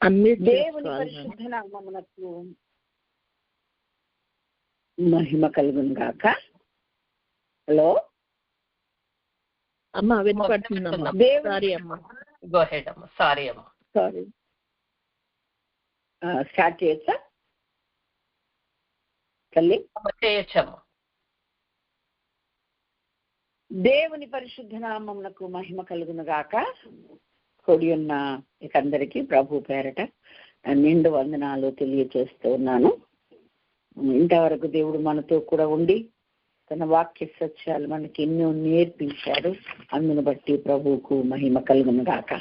దేవుని పరిశుద్ధ నామమునకు మహిమ కలుగును గాక. హలో అమ్మా, వినపడుతుందమ్మా. సారీ, స్టార్ట్ చేయొచ్చా తల్లి? చేయొచ్చమ్మా. దేవుని పరిశుద్ధ నామమునకు మహిమ కలుగును గాక. కొడి ఉన్న ఇకందరికీ ప్రభు పేరట నిండు వందనాలు తెలియజేస్తూ ఉన్నాను. ఇంతవరకు దేవుడు మనతో కూడా ఉండి తన వాక్య సత్యాలు మనకి ఎన్నో నేర్పించాడు. అందును బట్టి ప్రభువుకు మహిమ కలుగును గాక.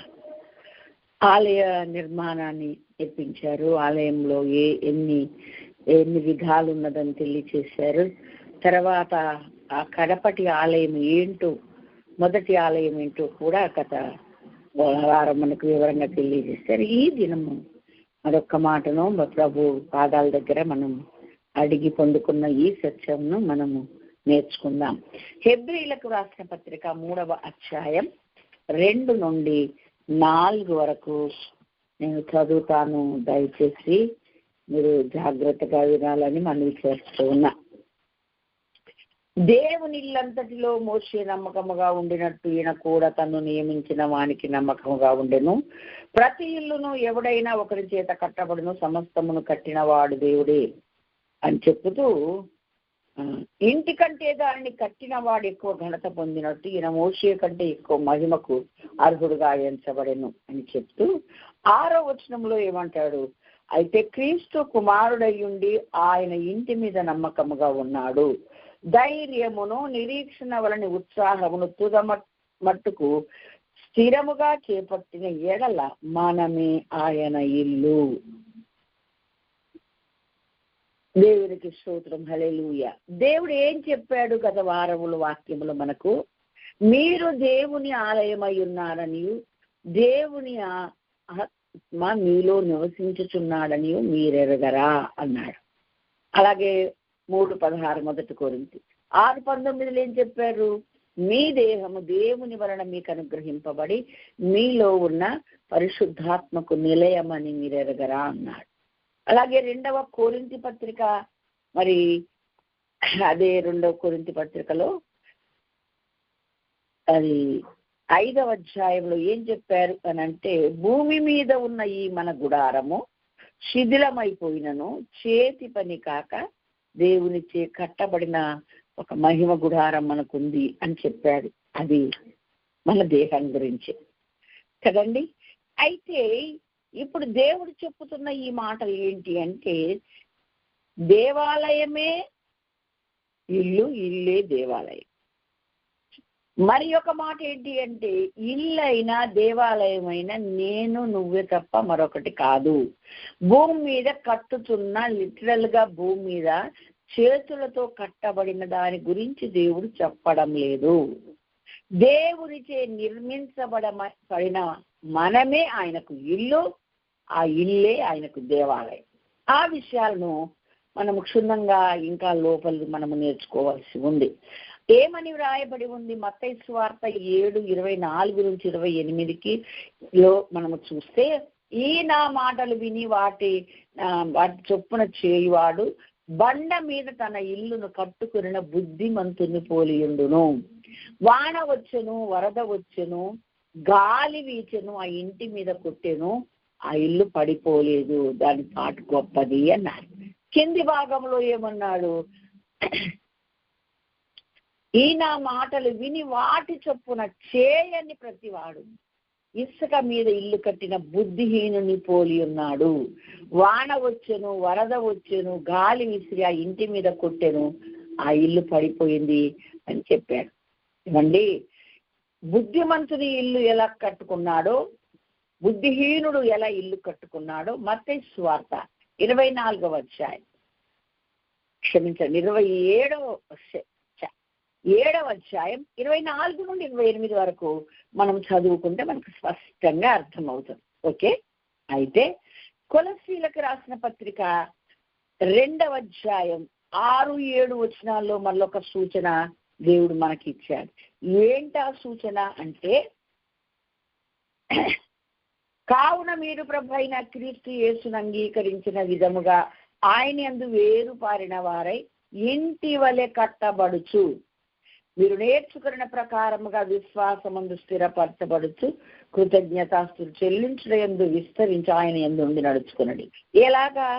ఆలయ నిర్మాణాన్ని నేర్పించారు. ఆలయంలో ఎన్ని విధాలు ఉన్నదని తెలియచేశారు. తర్వాత ఆ కడపటి ఆలయం ఏంటో, మొదటి ఆలయం ఏంటో కూడా గత వారం మనకు వివరంగా తెలియజేశారు. ఈ దినము మరొక్క మాటను ప్రభు పాదాల దగ్గర మనం అడిగి పొందుకున్న ఈ సత్యంను మనము నేర్చుకుందాం. హెబ్రీలకు రాసిన పత్రిక 3వ అధ్యాయం 2 నుండి 4 వరకు నేను చదువుతాను. దయచేసి మీరు జాగ్రత్తగా వినాలని మనవి చేస్తూ ఉన్నా. దేవుని ఇల్లంతటిలో మోషే నమ్మకముగా ఉండినట్టు ఈయన కూడా తను నియమించిన వానికి నమ్మకముగా ఉండెను. ప్రతి ఇల్లును ఎవడైనా ఒకరి చేత కట్టబడును, సమస్తమును కట్టిన వాడు దేవుడే అని చెప్పుతూ, ఇంటి కంటే దానిని కట్టిన వాడు ఎక్కువ ఘనత పొందినట్టు ఈయన మోషే కంటే ఎక్కువ మహిమకు అర్హుడుగా ఎంచబడెను అని చెప్తూ 6వ వచనంలో ఏమంటాడు? అయితే క్రీస్తు కుమారుడయ్యుండి ఆయన ఇంటి మీద నమ్మకముగా ఉన్నాడు. ధైర్యమును నిరీక్షణ వలని ఉత్సాహమును తుద మట్టుకు స్థిరముగా చేపట్టిన ఎడల మనమే ఆయన ఇల్లు. దేవునికి స్తోత్రం, హల్లెలూయా. దేవుడు ఏం చెప్పాడు గత వారములు వాక్యములు మనకు? మీరు దేవుని ఆలయమై ఉన్నారని, దేవుని ఆత్మ మీలో నివసించుచున్నాడని మీరెరగరా అన్నాడు. అలాగే 3:16 మొదటి కొరింథీ 6:19 ఏం చెప్పారు? మీ దేహము దేవుని వలన మీకు అనుగ్రహింపబడి మీలో ఉన్న పరిశుద్ధాత్మకు నిలయమని మీరెరగరా అన్నాడు. అలాగే 2వ కొరింథీ పత్రిక, మరి అదే 2వ కొరింథీ పత్రికలో అది 5వ అధ్యాయంలో ఏం చెప్పారు అని అంటే, భూమి మీద ఉన్న ఈ మన గుడారము శిథిలమైపోయినను చేతి పని కాక దేవునిచే కట్టబడిన ఒక మహిమ గుడారం మనకుంది అని చెప్పాడు. అది మన దేహం గురించి కదండి. అయితే ఇప్పుడు దేవుడు చెప్పుతున్న ఈ మాటలు ఏంటి అంటే, దేవాలయమే ఇల్లు, ఇల్లే దేవాలయం. మరి ఒక మాట ఏంటి అంటే, ఇల్లైనా దేవాలయమైనా నేను నువ్వే తప్ప మరొకటి కాదు. భూమి మీద కట్టుతున్న, లిటరల్ గా భూమి మీద చేతులతో కట్టబడిన దాని గురించి దేవుడు చెప్పడం లేదు. దేవునిచే నిర్మించబడిన మనమే ఆయనకు ఇల్లు, ఆ ఇల్లే ఆయనకు దేవాలయం. ఆ విషయాలను మనము క్షుణ్ణంగా ఇంకా లోపల మనము నేర్చుకోవాల్సి ఉంది. ఏమని వ్రాయబడి ఉంది? మత్తయి సువార్త 7:24 నుంచి 28 మనము చూస్తే, ఈ నా మాటలు విని వాటి చొప్పున చేయువాడు బండ మీద తన ఇల్లును కట్టుకున్న బుద్ధిమంతుని పోలియుండును. వాన వచ్చెను, వరద వచ్చెను, గాలి వీచెను, ఆ ఇంటి మీద కొట్టెను, ఆ ఇల్లు పడిపోలేదు, దాని పాటు గొప్పది అన్నారు. కింది భాగంలో ఏమన్నాడు? ఈ నా మాటలు విని వాటి చొప్పున చేయని ప్రతివాడు ఇసుక మీద ఇల్లు కట్టిన బుద్ధిహీనుని పోలి ఉన్నాడు. వాన వచ్చెను, వరద వచ్చెను, గాలి విసిరి ఆ ఇంటి మీద కొట్టెను, ఆ ఇల్లు పడిపోయింది అని చెప్పాడు. ఇవ్వండి, బుద్ధిమంతుని ఇల్లు ఎలా కట్టుకున్నాడో, బుద్ధిహీనుడు ఎలా ఇల్లు కట్టుకున్నాడో మత్తయి సువార్త 24వ అధ్యాయం, క్షమించండి 7వ అధ్యాయం 24 నుండి 28 వరకు మనం చదువుకుంటే మనకు స్పష్టంగా అర్థమవుతుంది. ఓకే. అయితే కొలస్సీలకు రాసిన పత్రిక 2వ అధ్యాయం 6-7 వచనాల్లో మళ్ళొక సూచన దేవుడు మనకి ఇచ్చాడు. ఏంటా సూచన అంటే, కావున మీరు ప్రభు అయిన క్రీస్తు యేసును అంగీకరించిన విధముగా ఆయన యందు వేరు పారిన వారై ఇంటి వలె కట్టబడుచు మీరు నేర్చుకున్న ప్రకారముగా విశ్వాసమందు స్థిరపరచబడుచు కృతజ్ఞతాస్తులు చెల్లించడం యందు విస్తరించి ఆయన యందు ఉండి నడుచుకున్నది. ఎలాగా?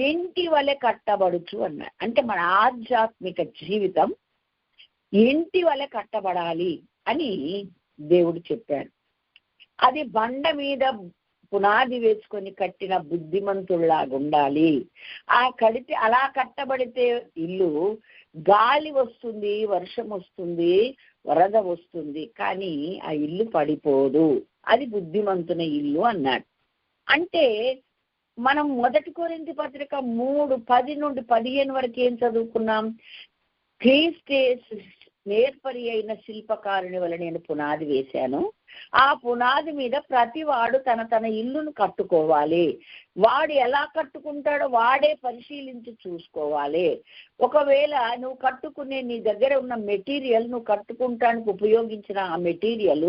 ఇంటి వలె కట్టబడుచు అన్నారు. అంటే మన ఆధ్యాత్మిక జీవితం ఇంటి వలె కట్టబడాలి అని దేవుడు చెప్పాడు. అది బండ మీద పునాది వేసుకొని కట్టిన బుద్ధిమంతుల్లాగా ఉండాలి. అలా కట్టబడితే ఇల్లు గాలి వస్తుంది, వర్షం వస్తుంది, వరద వస్తుంది, కానీ ఆ ఇల్లు పడిపోదు. అది బుద్ధిమంతుని ఇల్లు అన్నాడు. అంటే మనం 1 కొరింథీ పత్రిక 3:10-15 వరకు ఏం చదువుకున్నాం? క్రీస్తే నేర్పరి అయిన శిల్పకారుని వల్ల నేను పునాది వేశాను, ఆ పునాది మీద ప్రతి వాడు తన ఇల్లును కట్టుకోవాలి. వాడు ఎలా కట్టుకుంటాడో వాడే పరిశీలించి చూసుకోవాలి. ఒకవేళ నువ్వు కట్టుకునే నీ దగ్గర ఉన్న మెటీరియల్, నువ్వు కట్టుకుంటానికి ఉపయోగించిన ఆ మెటీరియల్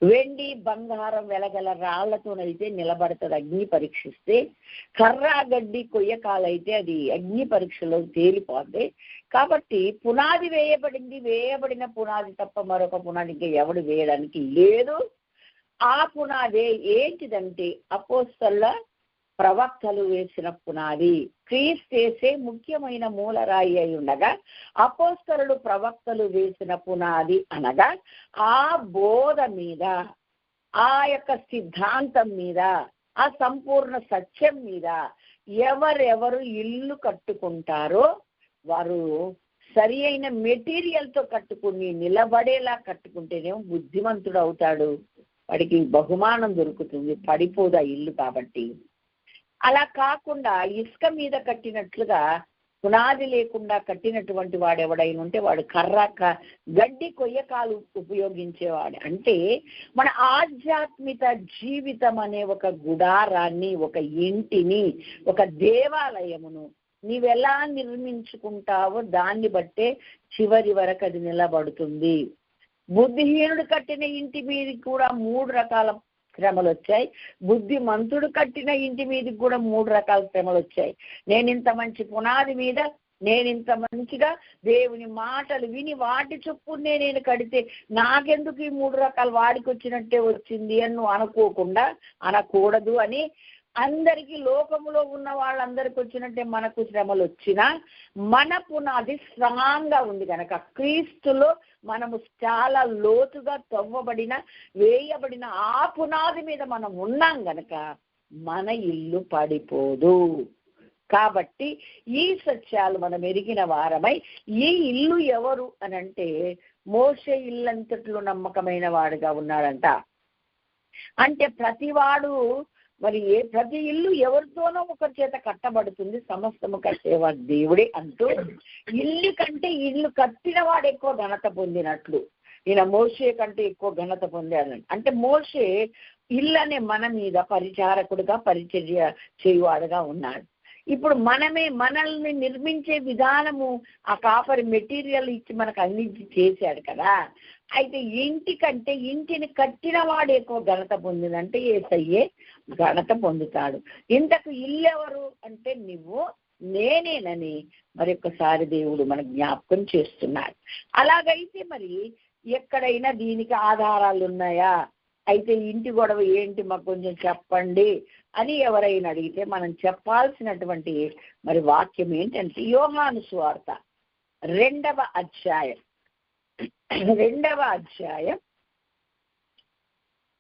వెండి బంగారం వెలగల రాళ్లతోనైతే నిలబడుతుంది, అగ్ని పరీక్షిస్తే. కర్ర గడ్డి కొయ్యకాలైతే అది అగ్ని పరీక్షలో తేలిపోద్ది. కాబట్టి పునాది వేయబడిన పునాది తప్ప మరొక పునాది ఇంకా ఎవడు వేయడానికి లేదు. ఆ పునాదే ఏంటిదంటే అపోస్తలుల ప్రవక్తలు వేసిన పునాది. క్రీస్తు ముఖ్యమైన మూలరాయి అయి ఉండగా అపోస్తలులు ప్రవక్తలు వేసిన పునాది అనగా ఆ బోధ మీద, ఆ యొక్క సిద్ధాంతం మీద, ఆ సంపూర్ణ సత్యం మీద ఎవరెవరు ఇల్లు కట్టుకుంటారో వారు సరి అయిన మెటీరియల్తో కట్టుకుని నిలబడేలా కట్టుకుంటేనేమో బుద్ధిమంతుడు అవుతాడు, వాడికి బహుమానం దొరుకుతుంది, పడిపోదు ఆ ఇల్లు. కాబట్టి అలా కాకుండా ఇసుక మీద కట్టినట్లుగా పునాది లేకుండా కట్టినటువంటి వాడు ఎవడైనా ఉంటే వాడు గడ్డి కొయ్యకాలు ఉపయోగించేవాడు. అంటే మన ఆధ్యాత్మిక జీవితం అనే ఒక గుడారాన్ని, ఒక ఇంటిని, ఒక దేవాలయమును నీవెలా నిర్మించుకుంటావో దాన్ని బట్టే చివరి వరకు అది నిలబడుతుంది. బుద్ధిహీనుడు కట్టిన ఇంటి మీదకి కూడా 3 రకాల శ్రమలు వచ్చాయి. బుద్ధిమంతుడు కట్టిన ఇంటి మీదకి కూడా 3 రకాల శ్రమలు వచ్చాయి. నేను ఇంత మంచి పునాది మీద, నేను ఇంత మంచిగా దేవుని మాటలు విని వాటి చొప్పునే నేను కడితే నాకెందుకు ఈ 3 రకాలు వాడికి వచ్చినట్టే వచ్చింది అని నువ్వు అనకూడదు అని. అందరికీ లోకములో ఉన్న వాళ్ళందరికీ వచ్చినట్టే మనకు శ్రమలు వచ్చినా మన పునాది స్ట్రాంగ్గా ఉంది కనుక, క్రీస్తులో మనము చాలా లోతుగా వేయబడిన ఆ పునాది మీద మనం ఉన్నాం గనక మన ఇల్లు పడిపోదు. కాబట్టి ఈ సత్యాలు మనం ఎరిగిన వారమై, ఈ ఇల్లు ఎవరు అని అంటే మోషే ఇల్లంతట్లో నమ్మకమైన వాడుగా ఉన్నాడంట. అంటే ప్రతివాడు ప్రతి ఇల్లు ఎవరితోనో ఒకరి చేత కట్టబడుతుంది, సమస్తము కట్టేవాడు దేవుడే అంటూ ఇల్లు కంటే ఇల్లు కట్టిన వాడు ఎక్కువ ఘనత పొందినట్లు ఈయన మోషే కంటే ఎక్కువ ఘనత పొందాడు. అంటే మోషే ఇల్లు అనే మన మీద పరిచారకుడుగా, పరిచర్య చేయువాడుగా ఉన్నాడు. ఇప్పుడు మనల్ని నిర్మించే విధానము ఆ కాపరి మెటీరియల్ ఇచ్చి మనకు అందించి చేశాడు కదా. అయితే ఇంటికంటే ఇంటిని కట్టిన వాడు ఎక్కువ ఘనత పొందిందంటే యేసయ్యే ఘనత పొందుతాడు. ఇంతకు ఇల్లు ఎవరు అంటే నువ్వు నేనేనని మరొకసారి దేవుడు మనకు జ్ఞాపకం చేస్తున్నాడు. అలాగైతే మరి ఎక్కడైనా దీనికి ఆధారాలు ఉన్నాయా? అయితే ఇంటి గొడవ ఏంటి మాకు కొంచెం చెప్పండి అని ఎవరైనా అడిగితే మనం చెప్పాల్సినటువంటి వాక్యం ఏంటంటే యోహాను సువార్త 2వ అధ్యాయం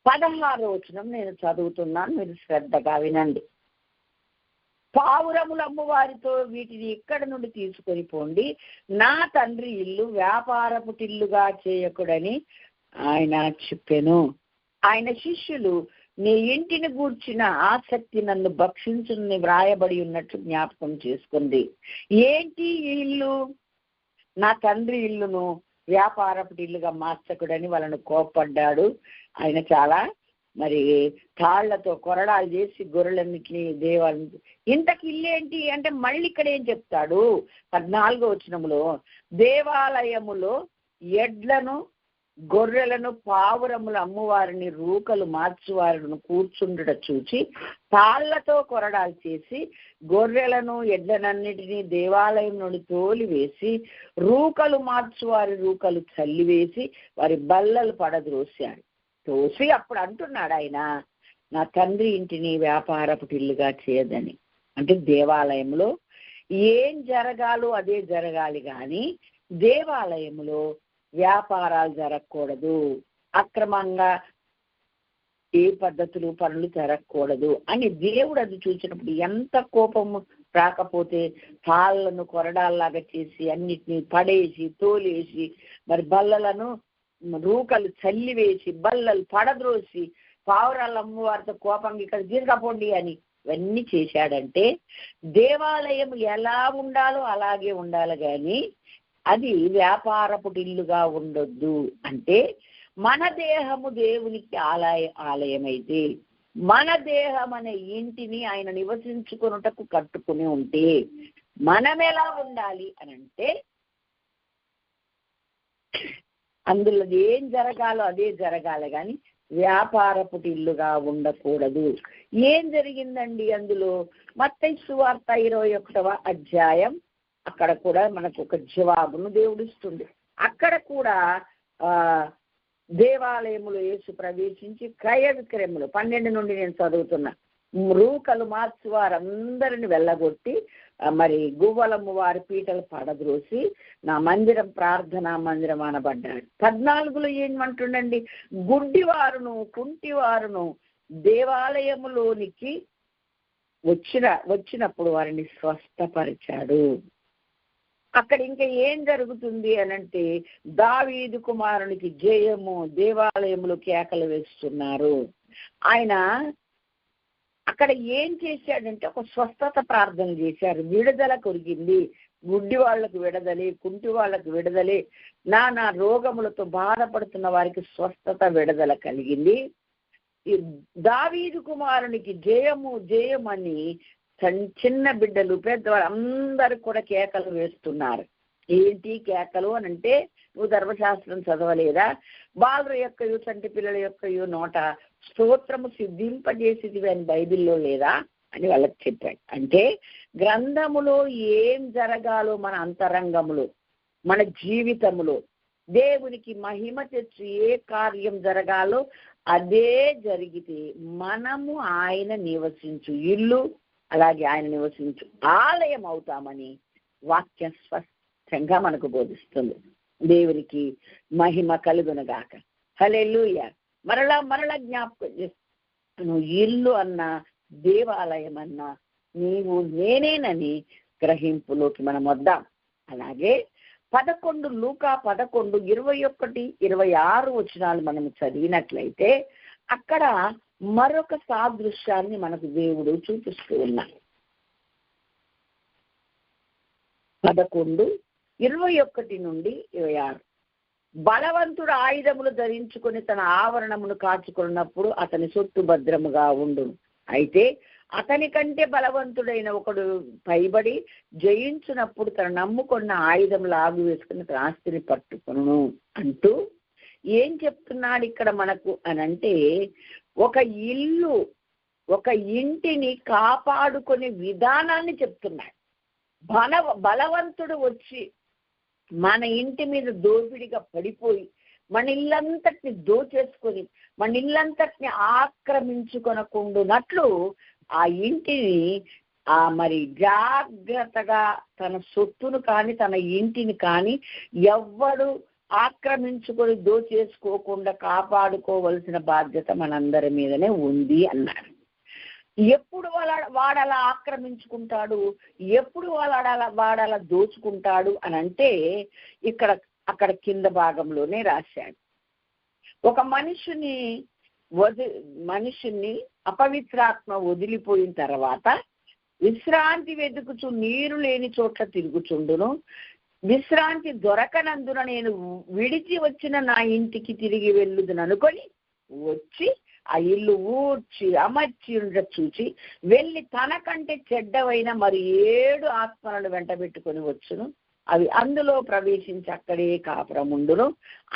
16వ వచనం నేను చదువుతున్నాను, మీరు శ్రద్ధగా వినండి. పావురములమ్ము వారితో వీటిని ఇక్కడి నుండి తీసుకొని పోండి, నా తండ్రి ఇల్లు వ్యాపారపు టిల్లుగా చేయకుడని ఆయన చెప్పెను. ఆయన శిష్యులు నీ ఇంటిని గూర్చిన ఆసక్తి నన్ను భక్షించుని వ్రాయబడి ఉన్నట్లు జ్ఞాపకం చేసుకుంది. ఏంటి ఈ ఇల్లు? నా తండ్రి ఇల్లును వ్యాపారపు ఇల్లుగా మార్చకుడని వాళ్ళను కోప్పడ్డాడు. ఆయన చాలా తాళ్లతో కొరడాలు చేసి గొర్రెలన్నింటినీ దేవాలయం. ఇంతకు ఇల్లేంటి అంటే మళ్ళీ ఇక్కడ ఏం చెప్తాడు 14వ వచనంలో, దేవాలయములో ఎడ్లను గొర్రెలను పావురములు అమ్మువారిని రూకలు మార్చువారిని కూర్చుండుట చూచి తాళ్లతో కొరడాలు చేసి గొర్రెలను ఎడ్లనన్నిటినీ దేవాలయం నుండి తోలివేసి రూకలు మార్చువారి రూకలు చల్లివేసి వారి బల్లలు పడద్రోశాడు. తోసి అప్పుడు అంటున్నాడు ఆయన, నా తండ్రి ఇంటిని వ్యాపారపు ఇల్లుగా చేయదని. అంటే దేవాలయంలో ఏం జరగాలో అదే జరగాలి, కానీ దేవాలయంలో వ్యాపారాలు జరగకూడదు, అక్రమంగా ఏ పద్ధతులు పనులు జరగకూడదు అని దేవుడు అది చూసినప్పుడు ఎంత కోపము రాకపోతే తాళ్లను కొరడాల్లాగా చేసి అన్నిటినీ పడేసి తోలేసి మరి బల్లలను రూకలు చల్లివేసి బల్లలు పడద్రోసి పావురాలు అమ్మవారితో కోపంగా ఇక్కడ దీర్ఘపోండి అని ఇవన్నీ చేశాడంటే దేవాలయం ఎలా ఉండాలో అలాగే ఉండాలి, కానీ అది వ్యాపారపు ఇల్లుగా ఉండొద్దు. అంటే మన దేహము దేవునికి ఆలయమైతే మన దేహం అనే ఇంటిని ఆయన నివసించుకున్నటకు కట్టుకుని ఉంటే మనం ఎలా ఉండాలి అని అంటే అందులో ఏం జరగాలో అదే జరగాలి, కానీ వ్యాపారపు ఇల్లుగా ఉండకూడదు. ఏం జరిగిందండి అందులో? మత్తయి సువార్త 21వ అధ్యాయం అక్కడ కూడా మనకు ఒక జవాబును దేవుడిస్తుంది. అక్కడ కూడా దేవాలయములో యేసు ప్రవేశించి క్రయ విక్రయములు 12 నుండి నేను చదువుతున్నా, రూకలు మార్చి వారందరిని వెళ్ళగొట్టి మరి గువ్వలమ్మ వారి పీటలు పడద్రోసి నా మందిరం ప్రార్థనా మందిరం అనబడ్డాడు. 14లో ఏమంటుండండి, గుడ్డివారును కుంటివారును దేవాలయములోనికి వచ్చినప్పుడు వారిని స్వస్థపరిచాడు. అక్కడ ఇంకా ఏం జరుగుతుంది అనంటే దావీదు కుమారునికి జయము, దేవాలయములు కేకలు వేస్తున్నారు. ఆయన అక్కడ ఏం చేశాడంటే ఒక స్వస్థత ప్రార్థన చేశారు. విడుదల కొరిగింది, గుడ్డి వాళ్లకు విడుదలే, కుంటి వాళ్లకు విడుదలే, నానా రోగములతో బాధపడుతున్న వారికి స్వస్థత విడుదల కలిగింది. దావీదు కుమారునికి జయము జయమని చిన్న బిడ్డలు పెద్దవాళ్ళు అందరూ కూడా కేకలు వేస్తున్నారు. ఏంటి కేకలు అని అంటే, నువ్వు ధర్మశాస్త్రం చదవలేదా? బాలుర యొక్కయు చంటి పిల్లల యొక్కయు నోట స్తోత్రము సిద్ధింపజేసేది అని బైబిల్లో లేదా అని వాళ్ళకి చెప్పాడు. అంటే గ్రంథములో ఏం జరగాలో మన అంతరంగములో మన జీవితములో దేవునికి మహిమ తెచ్చి ఏ కార్యం జరగాలో అదే జరిగితే మనము ఆయన నివసించు ఇల్లు, అలాగే ఆయన నివసించు ఆలయం అవుతామని వాక్యం స్పష్టంగా మనకు బోధిస్తుంది. దేవునికి మహిమ కలుగునగాక. హల్లెలూయా. మరలా జ్ఞాపకం చేస్తాను, ఇల్లు అన్నా దేవాలయం అన్నా నీవు నేనేనని గ్రహింపులోకి మనం వద్దాం. అలాగే 11 లూకా 11 21, 26 వచనాలు మనం చదివినట్లయితే అక్కడ మరొక సాదృశ్యాన్ని మనకు దేవుడు చూపిస్తూ ఉన్నాడు. 11, 21 నుండి 26. బలవంతుడు ఆయుధములు ధరించుకొని తన ఆవరణమును కాచుకున్నప్పుడు అతని సొత్తు భద్రముగా ఉండును. అయితే అతని కంటే బలవంతుడైన ఒకడు పైబడి జయించినప్పుడు తను నమ్ముకున్న ఆయుధములు ఆగు వేసుకుని తన ఆస్తిని పట్టుకును అంటూ ఏం చెప్తున్నాడు ఇక్కడ మనకు అనంటే, ఒక ఇల్లు ఒక ఇంటిని కాపాడుకునే విధానాన్ని చెప్తున్నాడు. బలవంతుడు వచ్చి మన ఇంటి మీద దోపిడిగా పడిపోయి మన ఇల్లంతటిని దోచేసుకొని మన ఇల్లంతటిని ఆక్రమించుకొనకుండునట్లు ఆ ఇంటిని మరి జాగ్రత్తగా తన సొత్తును కానీ తన ఇంటిని కానీ ఎవ్వడు ఆక్రమించుకొని దోచేసుకోకుండా కాపాడుకోవలసిన బాధ్యత మనందరి మీదనే ఉంది అన్నారు. ఎప్పుడు వాడలా ఆక్రమించుకుంటాడు, ఎప్పుడు వాడలా దోచుకుంటాడు అని అంటే అక్కడ కింద భాగంలోనే రాశాడు. ఒక మనిషిని అపవిత్రాత్మ వదిలిపోయిన తర్వాత విశ్రాంతి వెతుకుచు నీరు లేని చోట్ల తిరుగుచుండును. విశ్రాంతి దొరకనందున నేను విడిచి వచ్చిన నా ఇంటికి తిరిగి వెళ్ళుదును అనుకొని వచ్చి ఆ ఇల్లు ఊడ్చి అమర్చి చూచి వెళ్ళి తనకంటే చెడ్డవైన మరి 7 ఆత్మలను వెంట పెట్టుకొని వచ్చును. అవి అందులో ప్రవేశించి అక్కడే కాపురముండును.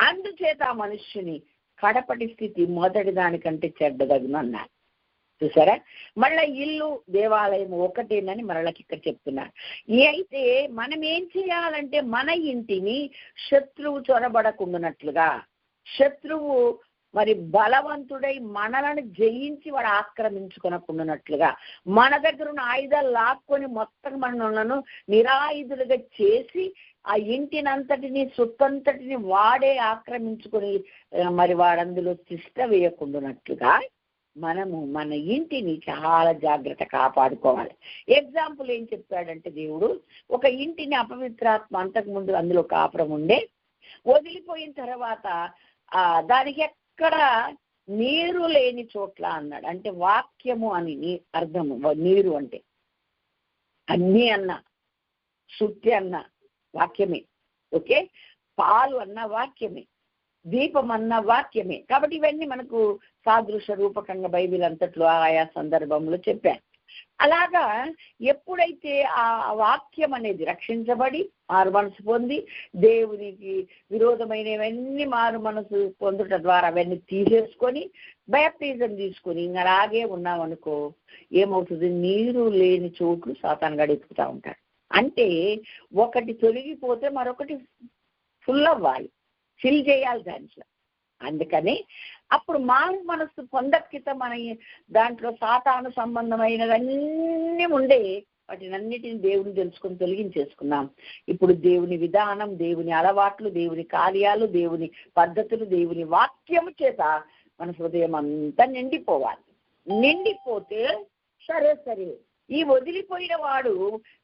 అందుచేత ఆ మనుష్యుని కడపటి స్థితి మొదటి దానికంటే చెడ్డదగును అన్నారు. చూసారా, మళ్ళా ఇల్లు దేవాలయం ఒకటేనని మరలకి ఇక్కడ చెప్తున్నారు. అయితే మనం ఏం చేయాలంటే మన ఇంటిని శత్రువు చొరబడకుండానట్లుగా, శత్రువు మరి బలవంతుడై మనలను జయించి వాడు ఆక్రమించుకొనకుండానట్లుగా, మన దగ్గర ఉన్న ఆయుధాలు లాక్కొని మొత్తం మనలను నిరాయుధులుగా చేసి ఆ ఇంటినంతటిని సొత్తంతటిని వాడే ఆక్రమించుకొని మరి వాడందులో తిష్ట వేయకుండానట్లుగా మనము మన ఇంటిని చాలా జాగ్రత్త కాపాడుకోవాలి. ఎగ్జాంపుల్ ఏం చెప్పాడంటే దేవుడు, ఒక ఇంటిని అపవిత్రాత్మ అంతకుముందు అందులో కాపురం ఉండే, వదిలిపోయిన తర్వాత దానికి ఎక్కడ నీరు లేని చోట్ల అన్నాడు. అంటే వాక్యము అని అర్థము. నీరు అంటే అగ్ని అన్న, శుద్ధి అన్న వాక్యమే, ఓకే, పాలు అన్న వాక్యమే, దీపం అన్న వాక్యమే. కాబట్టి ఇవన్నీ మనకు సాదృశ్య రూపకంగా బైబిల్ అంతట్లో ఆయా సందర్భంలో చెప్పాను. అలాగా ఎప్పుడైతే ఆ వాక్యం అనేది రక్షించబడి మారు మనసు పొంది దేవునికి విరోధమైనవన్నీ మారు మనసు పొందుట ద్వారా అవన్నీ తీసేసుకొని బ్యాప్టిజం తీసుకొని ఇంకా అలాగే ఉన్నామనుకో, ఏమవుతుంది, నీరు లేని చోట్లు సాతాను గడుపుతూ ఉంటాడు. అంటే ఒకటి తొలగిపోతే మరొకటి ఫుల్ అవ్వాలి, ఫిల్ చేయాలి దాంట్లో. అందుకని అప్పుడు మారు మనస్సు పొందక్కిత మన దాంట్లో సాతాను సంబంధమైనవన్నీ ఉండే వాటిని అన్నిటిని దేవుని తెలుసుకొని తొలగించేసుకున్నాం. ఇప్పుడు దేవుని విధానం, దేవుని అలవాట్లు, దేవుని కార్యాలు, దేవుని పద్ధతులు, దేవుని వాక్యము చేత మన హృదయం అంతా నిండిపోవాలి. నిండిపోతే సరే ఈ వదిలిపోయిన వాడు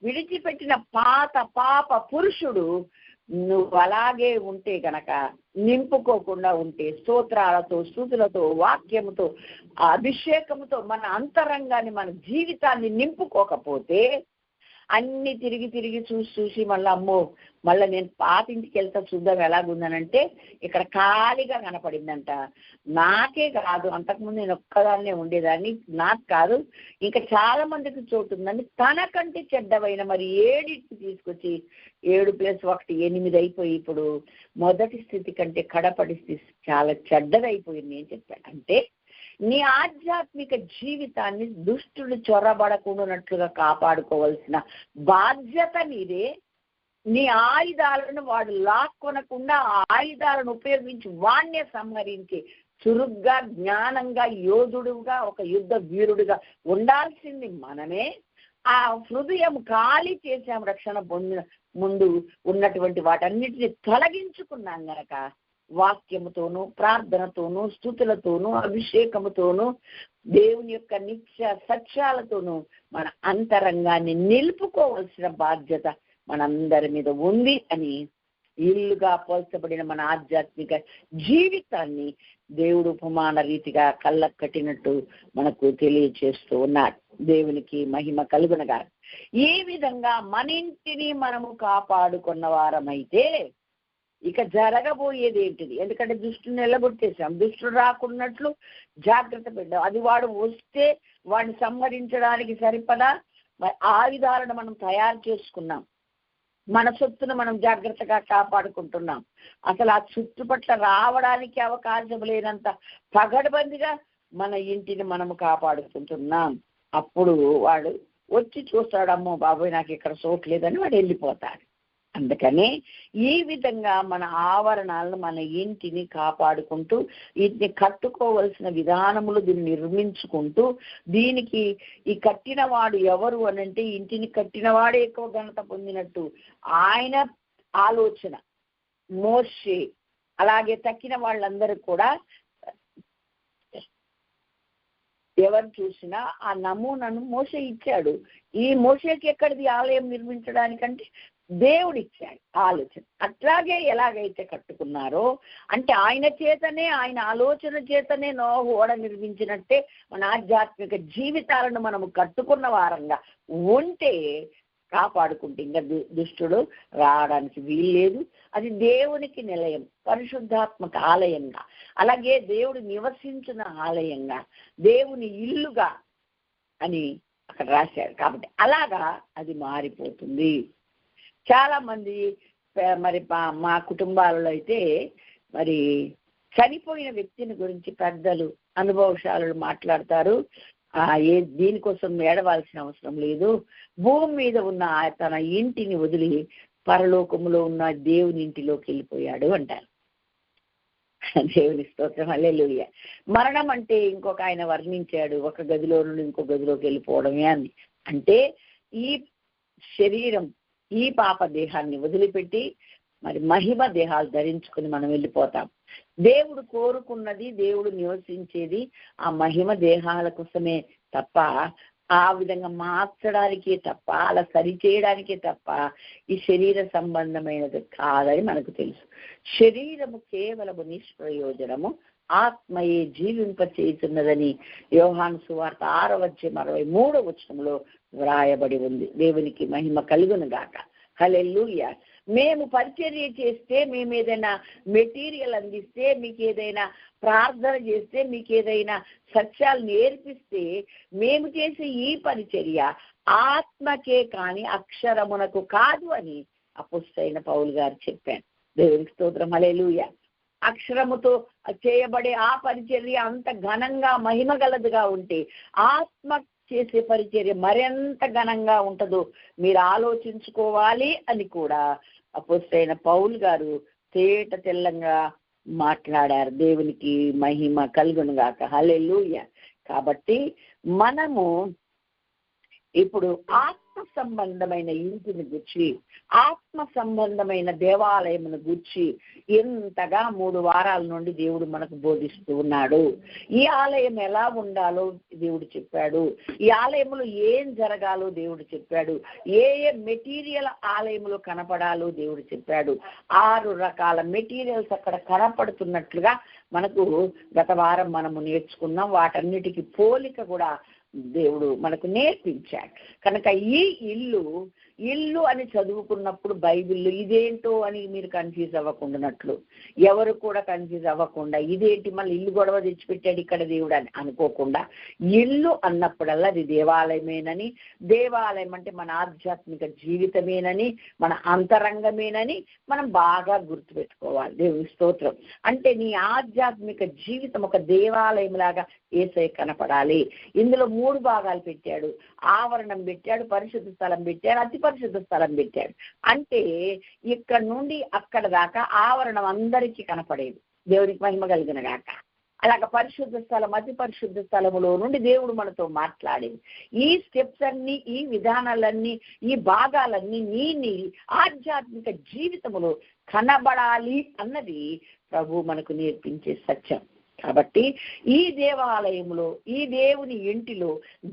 విడిచిపెట్టిన పాప పురుషుడు నువ్వు అలాగే ఉంటే గనక, నింపుకోకుండా ఉంటే, స్తోత్రాలతో, స్తుతులతో, వాక్యముతో, అభిషేకముతో మన అంతరంగాన్ని, మన జీవితాన్ని నింపుకోకపోతే అన్ని తిరిగి చూసి మళ్ళీ అమ్మో మళ్ళీ నేను పాతింటికి వెళ్తా చూద్దాం ఎలాగుందనంటే ఇక్కడ ఖాళీగా కనపడిందంట. నాకే కాదు, అంతకుముందు నేను ఒక్కదాన్నే ఉండేదాన్ని, నాకు కాదు ఇంకా చాలా మందికి చోటు ఉందని తనకంటే చెడ్డవైన మరి 7 తీసుకొచ్చి 7+1 8 అయిపోయి ఇప్పుడు మొదటి స్థితి కంటే కడపడి స్థితి చాలా చెడ్డదైపోయింది అని చెప్పాడు. అంటే నీ ఆధ్యాత్మిక జీవితాన్ని దుష్టుడు చొరబడకుండానట్లుగా కాపాడుకోవాల్సిన బాధ్యత నీదే. నీ ఆయుధాలను వాడు లాక్కొనకుండా ఆ ఆయుధాలను ఉపయోగించి వాణ్ణే సంహరించి చురుగ్గా, జ్ఞానంగా, యోధుడుగా, ఒక యుద్ధ వీరుడుగా ఉండాల్సింది మనమే. ఆ హృదయం ఖాళీ చేసాం రక్షణ పొందిన ముందు ఉన్నటువంటి వాటన్నిటిని తొలగించుకున్నాం గనక వాక్యముతోనూ, ప్రార్థనతోనూ, స్తుతులతోనూ, అభిషేకముతోనూ, దేవుని యొక్క నిత్య సత్యాలతోనూ మన అంతరంగాన్ని నిలుపుకోవాల్సిన బాధ్యత మనందరి మీద ఉంది అని ఇల్లుగా పోల్చబడిన మన ఆధ్యాత్మిక జీవితాన్ని దేవుడు ఉపమాన రీతిగా కళ్ళకు కట్టినట్టు మనకు తెలియచేస్తూ ఉన్నాడు. దేవునికి మహిమ కలుగునగా. ఈ విధంగా మన ఇంటిని మనము కాపాడుకున్న వారమైతే ఇక జరగబోయేది ఏంటిది? ఎందుకంటే దుష్టుని నిలబొట్టేసాం, దుష్టుడు రాకున్నట్లు జాగ్రత్త పెట్టాం. అది వాడు వస్తే వాడిని సంహరించడానికి సరిపడా ఆయుధాలను మనం తయారు చేసుకున్నాం. మన సొత్తును మనం జాగ్రత్తగా కాపాడుకుంటున్నాం. అసలు ఆ చుట్టుపట్ల రావడానికి అవకాశం లేనంత పగడబందిగా మన ఇంటిని మనము కాపాడుకుంటున్నాం. అప్పుడు వాడు వచ్చి చూస్తాడు, అమ్మో బాబోయ్ నాకు ఇక్కడ చోట్లేదని వాడు వెళ్ళిపోతాడు. అందుకని ఈ విధంగా మన ఆవరణాలను, మన ఇంటిని కాపాడుకుంటూ, వీటిని కట్టుకోవలసిన విధానములు దీన్ని నిర్మించుకుంటూ, దీనికి ఈ కట్టిన వాడు ఎవరు అనంటే ఇంటిని కట్టిన వాడే ఎక్కువ ఘనత పొందినట్టు ఆయన ఆలోచన. మోషే అలాగే తక్కిన వాళ్ళందరూ కూడా ఎవరు చూసినా ఆ నమూనాను మోషే ఇచ్చాడు. ఈ మోషేకి ఎక్కడిది ఆలయం నిర్మించడానికంటే దేవుడు ఇచ్చాడు ఆలోచన. అట్లాగే ఎలాగైతే కట్టుకున్నారో అంటే ఆయన చేతనే, ఆయన ఆలోచన చేతనే నోహు ఓడ నిర్మించినట్టే మన ఆధ్యాత్మిక జీవితాలను మనము కట్టుకున్న వారంగా ఉంటే కాపాడుకుంటే ఇంకా దుష్టుడు రావడానికి వీల్లేదు. అది దేవునికి నిలయం, పరిశుద్ధాత్మక ఆలయంగా, అలాగే దేవుడు నివసించిన ఆలయంగా, దేవుని ఇల్లుగా అని అక్కడ రాశారు. కాబట్టి అలాగా అది మారిపోతుంది. చాలా మంది మరి మా కుటుంబాలలో అయితే మరి చనిపోయిన వ్యక్తిని గురించి పెద్దలు అనుభవశాలు మాట్లాడతారు. దీనికోసం ఏడవాల్సిన అవసరం లేదు, భూమి మీద ఉన్న తన ఇంటిని వదిలి పరలోకములో ఉన్న దేవుని ఇంటిలోకి వెళ్ళిపోయాడు అంటారు. దేవుని స్తోత్రం, హల్లెలూయా. మరణం అంటే ఇంకొక ఆయన వర్ణించాడు, ఒక గదిలో నుండి ఇంకో గదిలోకి వెళ్ళిపోవడమే అని. అంటే ఈ శరీరం, ఈ పాప దేహాన్ని వదిలిపెట్టి మరి మహిమ దేహాలు ధరించుకుని మనం వెళ్ళిపోతాం. దేవుడు కోరుకున్నది, దేవుడు నివసించేది ఆ మహిమ దేహాల కోసమే తప్ప, ఆ విధంగా మార్చడానికే తప్ప, అలా సరిచేయడానికే తప్ప ఈ శరీర సంబంధమైనది కాదని మనకు తెలుసు. శరీరము కేవలము నిష్ప్రయోజనము, ఆత్మయే జీవింపచేస్తున్నదని యోహాను సువార్త 6:63 వ్రాయబడి ఉంది. దేవునికి మహిమ కలుగును గాక. హల్లెలూయా. మేము పరిచర్య చేస్తే, మేము ఏదైనా మెటీరియల్ అందిస్తే, మీకు ఏదైనా ప్రార్థన చేస్తే, మీకు ఏదైనా సత్యాలు నేర్పిస్తే, మేము చేసే ఈ పరిచర్య ఆత్మకే కానీ అక్షరమునకు కాదు అని అపోస్తలుడైన పౌలు గారు చెప్పారు. దేవునికి స్తోత్రం, హల్లెలూయా. అక్షరముతో చేయబడే ఆ పరిచర్య అంత ఘనంగా మహిమ గలదిగా ఉంటే ఆత్మ చేసే పరిచర్య మరెంత ఘనంగా ఉంటుందో మీరు ఆలోచించుకోవాలి అని కూడా అపోస్తలుడైన పౌలు గారు తేట తెల్లంగా మాట్లాడారు. దేవునికి మహిమ కలుగును గాక. హల్లెలూయా. కాబట్టి మనము ఇప్పుడు ఆత్మ సంబంధమైన ఇంటిని గుర్చి, ఆత్మ సంబంధమైన దేవాలయమును గుర్చి ఎంతగా 3 వారాల నుండి దేవుడు మనకు బోధిస్తూ ఉన్నాడు. ఈ ఆలయం ఎలా ఉండాలో దేవుడు చెప్పాడు, ఈ ఆలయంలో ఏం జరగాలో దేవుడు చెప్పాడు, ఏ ఏ మెటీరియల్ ఆలయంలో కనపడాలో దేవుడు చెప్పాడు. 6 రకాల మెటీరియల్స్ అక్కడ కనపడుతున్నట్లుగా మనకు గత వారం మనము నేర్చుకున్నాం. వాటన్నిటికీ పోలిక కూడా దేవుడు మనకు నేర్పించాడు. కనుక ఈ ఇల్లు అని చదువుకున్నప్పుడు బైబిల్లో ఇదేంటో అని మీరు కన్ఫ్యూజ్ అవ్వకుండానట్లు, ఎవరు కూడా కన్ఫ్యూజ్ అవ్వకుండా ఇదేంటి మళ్ళీ ఇల్లు గొడవ తెచ్చిపెట్టాడు ఇక్కడ దేవుడు అని అనుకోకుండా, ఇల్లు అన్నప్పుడల్లా అది దేవాలయమేనని, దేవాలయం అంటే మన ఆధ్యాత్మిక జీవితమేనని, మన అంతరంగమేనని మనం బాగా గుర్తుపెట్టుకోవాలి. దేవుని స్తోత్రం. అంటే నీ ఆధ్యాత్మిక జీవితం ఒక దేవాలయం లాగా యేసయ్య కనపడాలి. ఇందులో 3 భాగాలు పెట్టాడు. ఆవరణం పెట్టాడు, పరిశుద్ధ స్థలం పెట్టాడు, అతి పరిశుద్ధ స్థలం పెట్టాడు. అంటే ఇక్కడ నుండి అక్కడ దాకా ఆవరణం అందరికీ కనపడేది. దేవునికి మహిమ కలిగిన గాక. అలాగ పరిశుద్ధ స్థలం, అతి పరిశుద్ధ స్థలములో నుండి దేవుడు మనతో మాట్లాడేది. ఈ స్టెప్స్ అన్ని, ఈ విధానాలన్నీ, ఈ భాగాలన్నీ నీ ఆధ్యాత్మిక జీవితములో కనబడాలి అన్నది ప్రభు మనకు నేర్పించే సత్యం. కాబట్టి ఈ దేవాలయంలో, ఈ దేవుని ఇంటిలో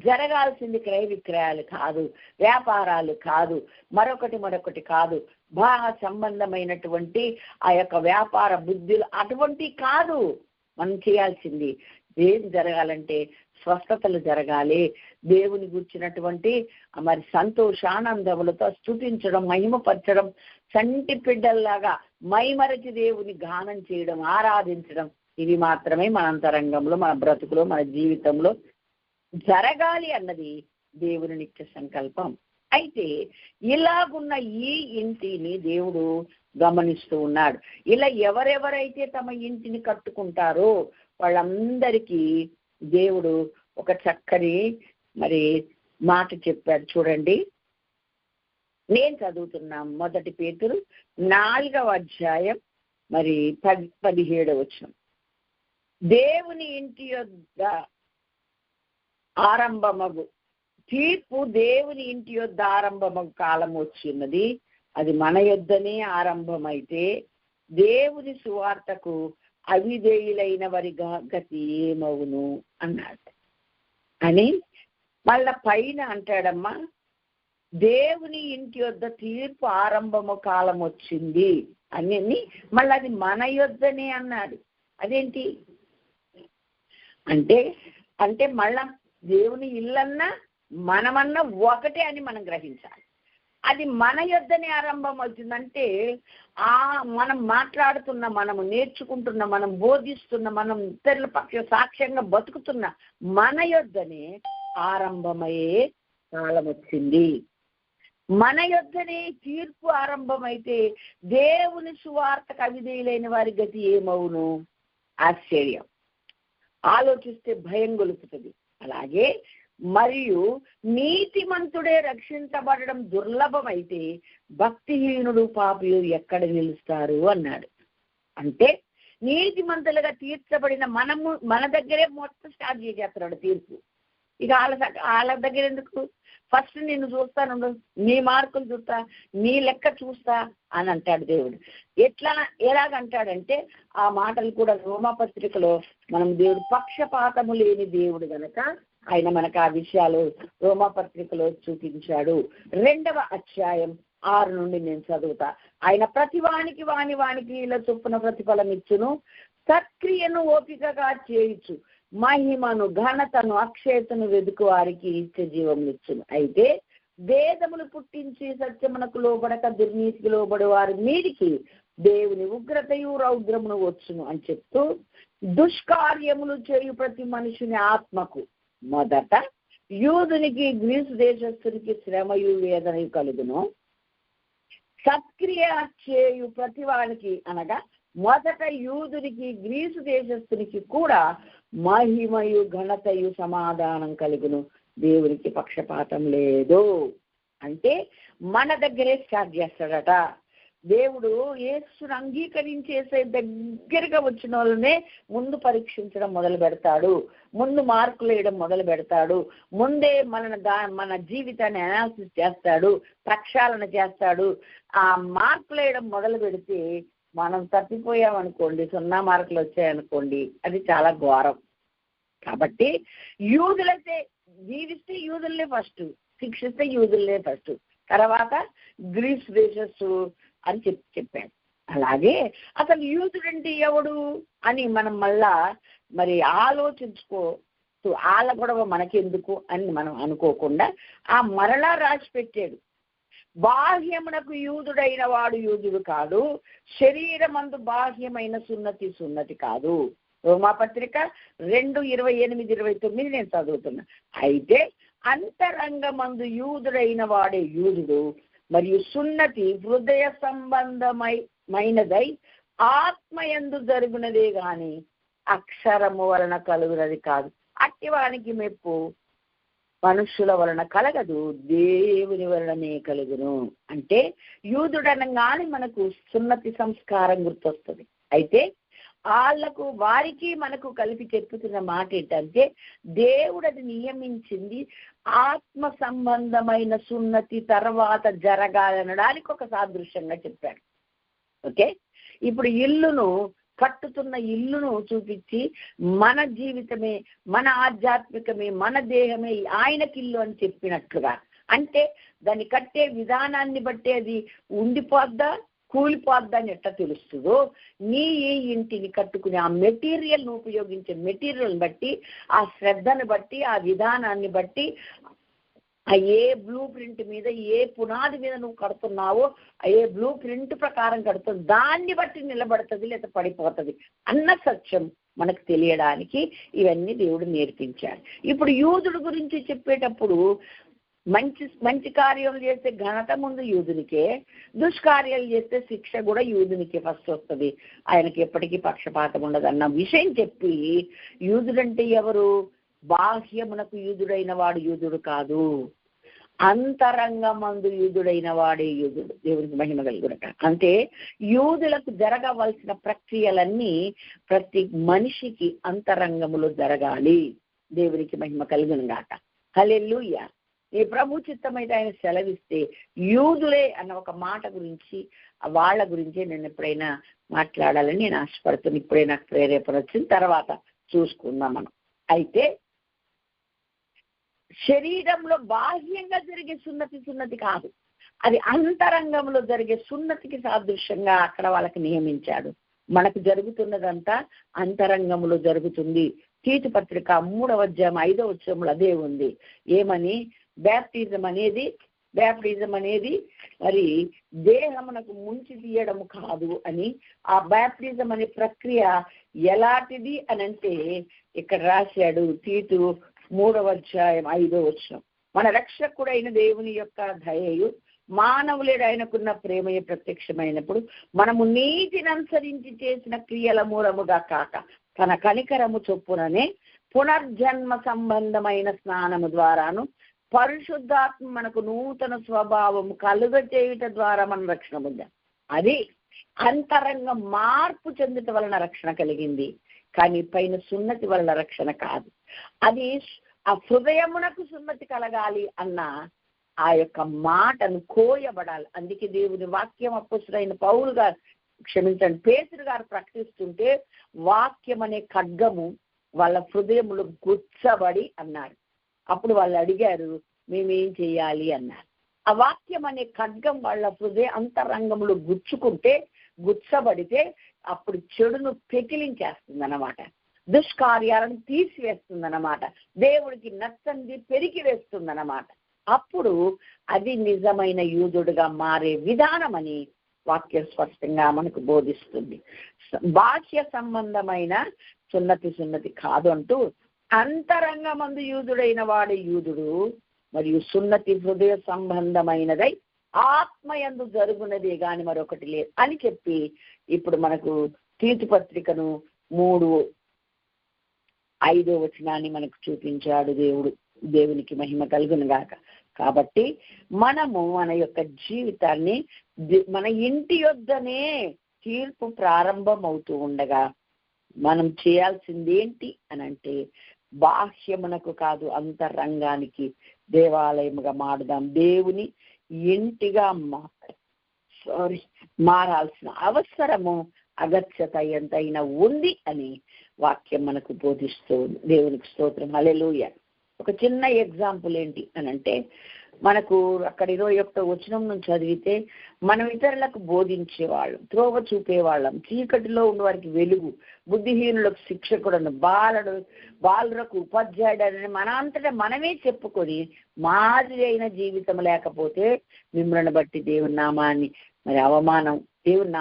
జరగాల్సింది క్రయ విక్రయాలు కాదు, వ్యాపారాలు కాదు, మరొకటి కాదు, బాగా సంబంధమైనటువంటి ఆ యొక్క వ్యాపార బుద్ధులు అటువంటి కాదు. మనం చేయాల్సింది ఏం జరగాలంటే స్వస్థతలు జరగాలి, దేవుని గుర్చినటువంటి మరి సంతోషానందములతో స్తుతించడం, మహిమపరచడం, చంటి బిడ్డల్లాగా మైమరచి దేవుని గానం చేయడం, ఆరాధించడం, ఇవి మాత్రమే మన అంతరంగంలో, మన బ్రతుకులో, మన జీవితంలో జరగాలి అన్నది దేవుని నిత్య సంకల్పం. అయితే ఇలాగున్న ఈ ఇంటిని దేవుడు గమనిస్తూ ఉన్నాడు. ఇలా ఎవరెవరైతే తమ ఇంటిని కట్టుకుంటారో వాళ్ళందరికీ దేవుడు ఒక చక్కని మరి మాట చెప్పాడు. చూడండి, నేను చదువుతున్నా 1 పేతురు 4:17 మరి 17 దేవుని ఇంటి యొద్ద ఆరంభమగు తీర్పు, దేవుని ఇంటి యొద్ద ఆరంభమగు కాలం వచ్చిన్నది, అది మన యొద్దనే ఆరంభమైతే దేవుని సువార్తకు అవిధేయులైన వారి గతి ఏమవును అన్నాడు. అని మళ్ళా పైన అంటాడమ్మా, దేవుని ఇంటి యొద్ద తీర్పు ఆరంభము కాలం వచ్చింది అని మళ్ళీ అది మన యొద్దనే అన్నాడు. అదేంటి అంటే మళ్ళా దేవుని ఇల్లన్నా మనమన్నా ఒకటే అని మనం గ్రహించాలి. అది మన యొద్దనే ఆరంభం అవుతుందంటే మనం మాట్లాడుతున్న, మనము నేర్చుకుంటున్న, మనం బోధిస్తున్న, మనం ఇతరుల పక్ష సాక్ష్యంగా బతుకుతున్న మన యొద్దనే ఆరంభమయ్యే కాలం వచ్చింది. మన యొద్దనే తీర్పు ఆరంభమైతే దేవుని సువార్తకు అవిధేయులైన వారి గతి ఏమవును? ఆశ్చర్యం. ఆలోచిస్తే భయం గొలుపుతుంది. అలాగే మరియు నీతిమంతుడే రక్షించబడడం దుర్లభమైతే భక్తిహీనుడు పాపియు ఎక్కడ నిలుస్తారు అన్నాడు. అంటే నీతిమంతులుగా తీర్చబడిన మన దగ్గరే మొత్తం స్టార్ట్ చేసేస్తున్నాడు తీర్పు. ఇక వాళ్ళ దగ్గర ఎందుకు? ఫస్ట్ నిన్ను చూస్తాను, నీ మార్కులు చూస్తా, నీ లెక్క చూస్తా అని అంటాడు దేవుడు. ఎలాగంటాడంటే ఆ మాటలు కూడా రోమాపత్రికలో మనం దేవుడు పక్షపాతము లేని దేవుడు గనక ఆయన మనకు ఆ విషయాలు రోమాపత్రికలో చూపించాడు. 2వ అధ్యాయం 6 నుండి నేను చదువుతా. ఆయన ప్రతివానికి వానికి ఇలా చొప్పున ప్రతిఫలం ఇచ్చును, సత్క్రియను ఓపికగా చేయుచు మహిమను ఘనతను అక్షయతను వెదుకు వారికి నిత్య జీవం ఇచ్చును. అయితే వేదములు పుట్టించి సత్యమునకు లోబడక దుర్నీతికి లోబడి వారి మీదికి దేవుని ఉగ్రతయు రౌద్రమును వచ్చును అని చెప్తూ, దుష్కార్యములు చేయు ప్రతి మనుషుని ఆత్మకు మొదట యూదునికి గ్రీసు దేశస్థునికి శ్రమయు వేదనయు కలుగును, సత్క్రియ చేయు ప్రతివానికి అనగా మొదట యూదునికి గ్రీసు దేశస్థునికి కూడా మహిమయు ఘనతయు సమాధానం కలుగును, దేవునికి పక్షపాతం లేదు. అంటే మన దగ్గరే స్టార్ట్ చేస్తాడట దేవుడు. యేసును అంగీకరించేసే దగ్గరగా వచ్చిన వాళ్ళనే ముందు పరీక్షించడం మొదలు పెడతాడు, ముందు మార్కులు వేయడం మొదలు పెడతాడు, ముందే మన జీవితాన్ని అనాలిసిస్ చేస్తాడు, ప్రక్షాళన చేస్తాడు. ఆ మార్కులు వేయడం మొదలు పెడితే మనం తప్పిపోయామనుకోండి, 0 మార్కులు వచ్చాయనుకోండి, అది చాలా ఘోరం. కాబట్టి యూదులైతే జీవిస్తే యూదులనే ఫస్ట్, శిక్షిస్తే యూదులనే ఫస్ట్, తర్వాత గ్రీస్ దేశస్సు అని చెప్పాడు. అలాగే అసలు యూదుడంటే ఎవడు అని మనం మళ్ళా మరి వాళ్ళ గొడవ మనకెందుకు అని మనం అనుకోకుండా ఆ మరలా రాసి పెట్టాడు. బాహ్యమునకు యూదుడైన వాడు యూదుడు కాదు, శరీరమందు బాహ్యమైన సున్నతి కాదు. రోమాపత్రిక 2:28-29 నేను చదువుతున్నా. అయితే అంతరంగమందు యూదుడైన వాడే యూదుడు, మరియు సున్నతి హృదయ సంబంధమైనదై ఆత్మయందు జరుగునదే గాని అక్షరము వలన కలుగునది కాదు. అట్టివానికి మెప్పు మనుషుల వలన కలగదు, దేవుని వలననే కలుగును. అంటే యూదుడనగానే మనకు సున్నతి సంస్కారం గుర్తొస్తుంది. అయితే వారికి మనకు కలిపి చెప్పుతున్న మాట ఏంటంటే దేవుడు అది నియమించింది ఆత్మ సంబంధమైన సున్నతి తర్వాత జరగాలనడానికి ఒక సాదృశ్యంగా చెప్పాడు. ఓకే, ఇప్పుడు కట్టుతున్న ఇల్లును చూపించి మన జీవితమే, మన ఆధ్యాత్మికమే, మన దేహమే ఆయనకి ఇల్లు అని చెప్పినట్లుగా, అంటే దాన్ని కట్టే విధానాన్ని బట్టి అది ఉండిపోద్దా కూలిపోద్దా అని ఎట్లా తెలుస్తుందో, నీ ఇంటిని కట్టుకునే ఆ మెటీరియల్ను ఉపయోగించే మెటీరియల్ని బట్టి, ఆ శ్రద్ధను బట్టి, ఆ విధానాన్ని బట్టి, ఆ ఏ బ్లూ ప్రింట్ మీద ఏ పునాది మీద నువ్వు కడుతున్నావో ఏ బ్లూ ప్రింట్ ప్రకారం కడుతుంది, దాన్ని బట్టి నిలబడుతుంది లేదా పడిపోతుంది అన్న సత్యం మనకు తెలియడానికి ఇవన్నీ దేవుడు నేర్పించాడు. ఇప్పుడు యూదుడు గురించి చెప్పేటప్పుడు మంచి కార్యాలు చేస్తే ఘనత ముందు యూదునికే, దుష్కార్యాలు చేస్తే శిక్ష కూడా యూదునికే ఫస్ట్ వస్తుంది, ఆయనకి ఎప్పటికీ పక్షపాతం ఉండదు అన్న విషయం చెప్పి, యూదుడంటే ఎవరు? బాహ్యమునకు యూదుడైన వాడు యూదుడు కాదు, అంతరంగమందు యూదుడైన వాడే యూదుడు. దేవునికి మహిమ కలుగునక. అంటే యూదులకు జరగవలసిన ప్రక్రియలన్నీ ప్రతి మనిషికి అంతరంగములో జరగాలి. దేవునికి మహిమ కలుగునుగాక. హల్లెలూయా. ఈ ప్రభు చిత్తమైతే ఆయన సెలవిస్తే యూదులే అన్న ఒక మాట గురించి, వాళ్ళ గురించి నేను ఎప్పుడైనా మాట్లాడాలని నేను ఆశపడుతున్నాను. ఇప్పుడే నాకు ప్రేరేపణ వచ్చిన తర్వాత చూసుకుందాం మనం. అయితే శరీరంలో బాహ్యంగా జరిగే సున్నతి కాదు, అది అంతరంగంలో జరిగే సున్నతికి సాదృశ్యంగా అక్కడ వాళ్ళకి నియమించాడు. మనకు జరుగుతున్నదంతా అంతరంగంలో జరుగుతుంది. తీతు పత్రిక 3వ అధ్యాయం 5వ వచనంలో అదే ఉంది. ఏమని? బ్యాప్టిజం అనేది మరి దేహమునకు ముంచి తీయడం కాదు అని. ఆ బ్యాప్టిజం అనే ప్రక్రియ ఎలాంటిది అని అంటే ఇక్కడ రాశాడు తీతు 3వ అధ్యాయం 5వ వచనం. మన రక్షకుడైన దేవుని యొక్క దయయు మానవులేడు ఆయనకున్న ప్రేమయే ప్రత్యక్షమైనప్పుడు మనము నీతిని అనుసరించి చేసిన క్రియల మూలముగా కాక తన కనికరము చొప్పుననే పునర్జన్మ సంబంధమైన స్నానము ద్వారాను పరిశుద్ధాత్మ మనకు నూతన స్వభావము కలుగచేయుట ద్వారా మనం రక్షణ పొందాం. అది అంతరంగ మార్పు చెందుట వలన రక్షణ కలిగింది, కానీ పైన సున్నతి వలన రక్షణ కాదు. అది ఆ హృదయమునకు సున్నతి కలగాలి అన్న ఆ యొక్క మాటను కోయబడాలి. అందుకే దేవుని వాక్యం అపోస్తలుడైన పౌలు గారు, క్షమించండి, పేతురు గారు ప్రకటిస్తుంటే వాక్యం అనే ఖడ్గము వాళ్ళ హృదయములు గుచ్చబడి అన్నారు. అప్పుడు వాళ్ళు అడిగారు, మేమేం చేయాలి అన్నారు. ఆ వాక్యం అనే ఖడ్గం వాళ్ళ హృదయ అంతరంగంలో గుచ్చబడితే అప్పుడు చెడును పెకిలించేస్తుంది అన్నమాట, దుష్కార్యాలను తీసివేస్తుందన్నమాట, దేవుడికి నచ్చంది పెరికి వేస్తుందన్నమాట. అప్పుడు అది నిజమైన యూదుడుగా మారే విధానమని వాక్యం స్పష్టంగా మనకు బోధిస్తుంది. బాహ్య సంబంధమైన సున్నతి కాదు అంటూ అంతరంగమందు యూదుడైన వాడు యూదుడు, మరియు సున్నతి హృదయ సంబంధమైనదై ఆత్మయందు జరుగునదే గాని మరొకటి లేదు అని చెప్పి ఇప్పుడు మనకు తీతు పత్రికను 3:5 మనకు చూపించాడు దేవుడు. దేవునికి మహిమ కలుగును గాక. కాబట్టి మనము మన యొక్క జీవితాన్ని మన ఇంటి యొద్దనే తీర్పు ప్రారంభమవుతూ ఉండగా మనం చేయాల్సింది ఏంటి అని అంటే, బాహ్యమునకు కాదు అంతరంగానికి దేవాలయముగా మారుదాం. దేవుని ఇంటిగా మారాల్సిన అవసరము అగత్యత ఎంతైనా ఉంది అని వాక్యం మనకు బోధిస్తూ ఉంది. దేవునికి స్తోత్రం, హల్లెలూయా. ఒక చిన్న ఎగ్జాంపుల్ ఏంటి అని అంటే, మనకు అక్కడ 21 నుంచి చదివితే, మనం ఇతరులకు బోధించేవాళ్ళం, త్రోవ చూపేవాళ్ళం, చీకటిలో ఉన్న వారికి వెలుగు, బుద్ధిహీనులకు శిక్షకుడను, బాలురకు ఉపాధ్యాయుడని మనంతటా మనమే చెప్పుకొని మాదిరి అయిన జీవితం లేకపోతే మిమ్మల్ని బట్టి దేవుని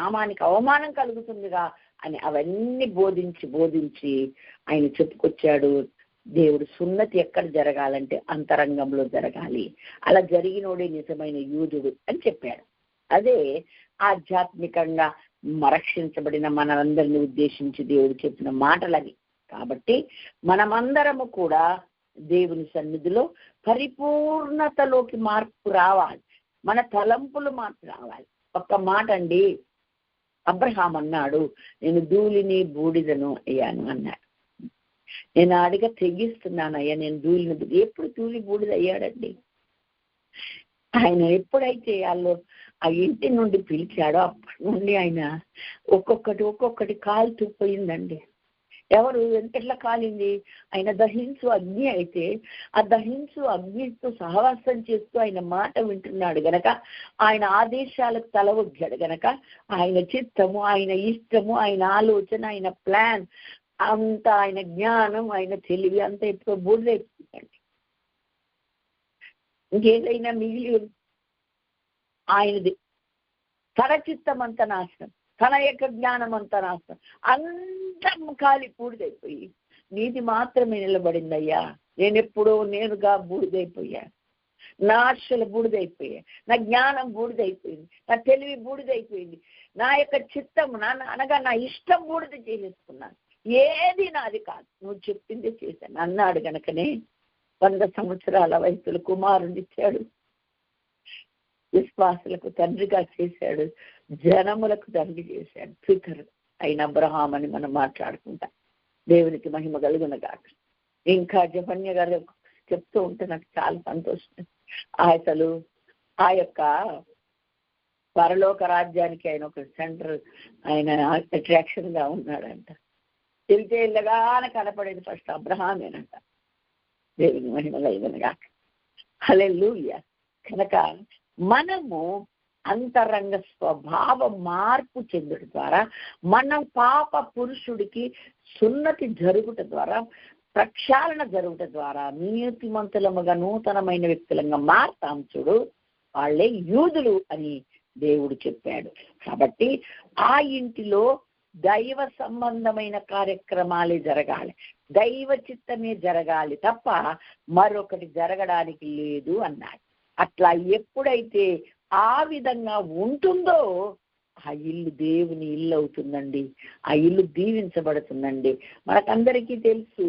నామానికి అవమానం కలుగుతుందిగా అని అవన్నీ బోధించి ఆయన చెప్పుకొచ్చాడు. దేవుడు సున్నతి ఎక్కడ జరగాలంటే అంతరంగంలో జరగాలి, అలా జరిగినోడే నిజమైన యూదుడు అని చెప్పాడు. అదే ఆధ్యాత్మికంగా రక్షించబడిన మనందరిని ఉద్దేశించి దేవుడు చెప్పిన మాటలని. కాబట్టి మనమందరము కూడా దేవుని సన్నిధిలో పరిపూర్ణతలోకి మార్పు రావాలి, మన తలంపులు మార్పు రావాలి. ఒక్క మాట అండి, అబ్రహాం అన్నాడు, నేను ధూళిని బూడిదను అయ్యాను అన్నాడు. నేను అడిగ తెగిస్తున్నానయ్యా, నేను ధూళిని. ఎప్పుడు ధూళి బూడిద అయ్యాడండి? ఆయన ఎప్పుడైతే వాళ్ళు ఆ ఇంటి నుండి పిలిచాడో అప్పటి నుండి ఆయన ఒక్కొక్కటి కాలుతూ పోయిందండి. ఎవరు ఎంతట్లా కాలింది? ఆయన దహించు అగ్ని అయితే ఆ దహించు అగ్నితో సహవాసం చేస్తూ ఆయన మాట వింటున్నాడు గనక, ఆయన ఆదేశాలకు తల ఒగ్గాడు గనక, ఆయన చిత్తము, ఆయన ఇష్టము, ఆయన ఆలోచన, ఆయన ప్లాన్ అంత, ఆయన జ్ఞానం, ఆయన తెలివి అంతా ఎప్పుడో బూడిదైపోయిందండి. ఇంకేదైనా మిగిలి ఆయనది తన చిత్తం అంత నాశనం, తన యొక్క జ్ఞానం అంతా నాశనం, అంతం కాలి బూడిదైపోయి నీది మాత్రమే నిలబడిందయ్యా. నేనుగా బూడిదైపోయా, నా ఆశలు బూడిదైపోయా, నా జ్ఞానం బూడిదైపోయింది, నా తెలివి బూడిదైపోయింది, నా యొక్క చిత్తము అనగా నా ఇష్టం బూడిద చేసేసుకున్నాను, ఏది నాది కాదు, నువ్వు చెప్పిందే చేశాను అన్నాడు. గనకనే 100 సంవత్సరాల వయసులో కుమారుని ఇచ్చాడు, విశ్వాసులకు తండ్రిగా చేశాడు, జనములకు తండ్రి చేశాడు. పితరు అయిన అబ్రహాం అని మనం మాట్లాడుకుంటాం. దేవునికి మహిమ కలుగును గాక. ఇంకా జఫన్య గారు చెప్తూ ఉంటే నాకు చాలా సంతోషం. అసలు ఆ యొక్క పరలోక రాజ్యానికి ఆయన ఒక సెంటర్, ఆయన అట్రాక్షన్ గా ఉన్నాడంట. వెళ్తే వెళ్ళగానే కనపడేది ఫస్ట్ అబ్రహామేనంట. దేవుని మహిమ కలుగును గాక. హల్లెలూయా. కనుక మనము అంతరంగ స్వభావ మార్పు చెందుట ద్వారా, మనం పాప పురుషుడికి సున్నతి జరుగుట ద్వారా, ప్రక్షాళన జరుగుట ద్వారా నీతిమంతులముగా నూతనమైన వ్యక్తులంగా మారుతాం. చూడు, వాళ్ళే యూదులు అని దేవుడు చెప్పాడు. కాబట్టి ఆ ఇంటిలో దైవ సంబంధమైన కార్యక్రమాలే జరగాలి, దైవ చిత్తమే జరగాలి తప్ప మరొకటి జరగడానికి లేదు అన్నాడు. అట్లా ఎప్పుడైతే ఆ విధంగా ఉంటుందో ఆ ఇల్లు దేవుని ఇల్లు అవుతుందండి. ఆ ఇల్లు దీవించబడుతుందండి. మనకందరికీ తెలుసు,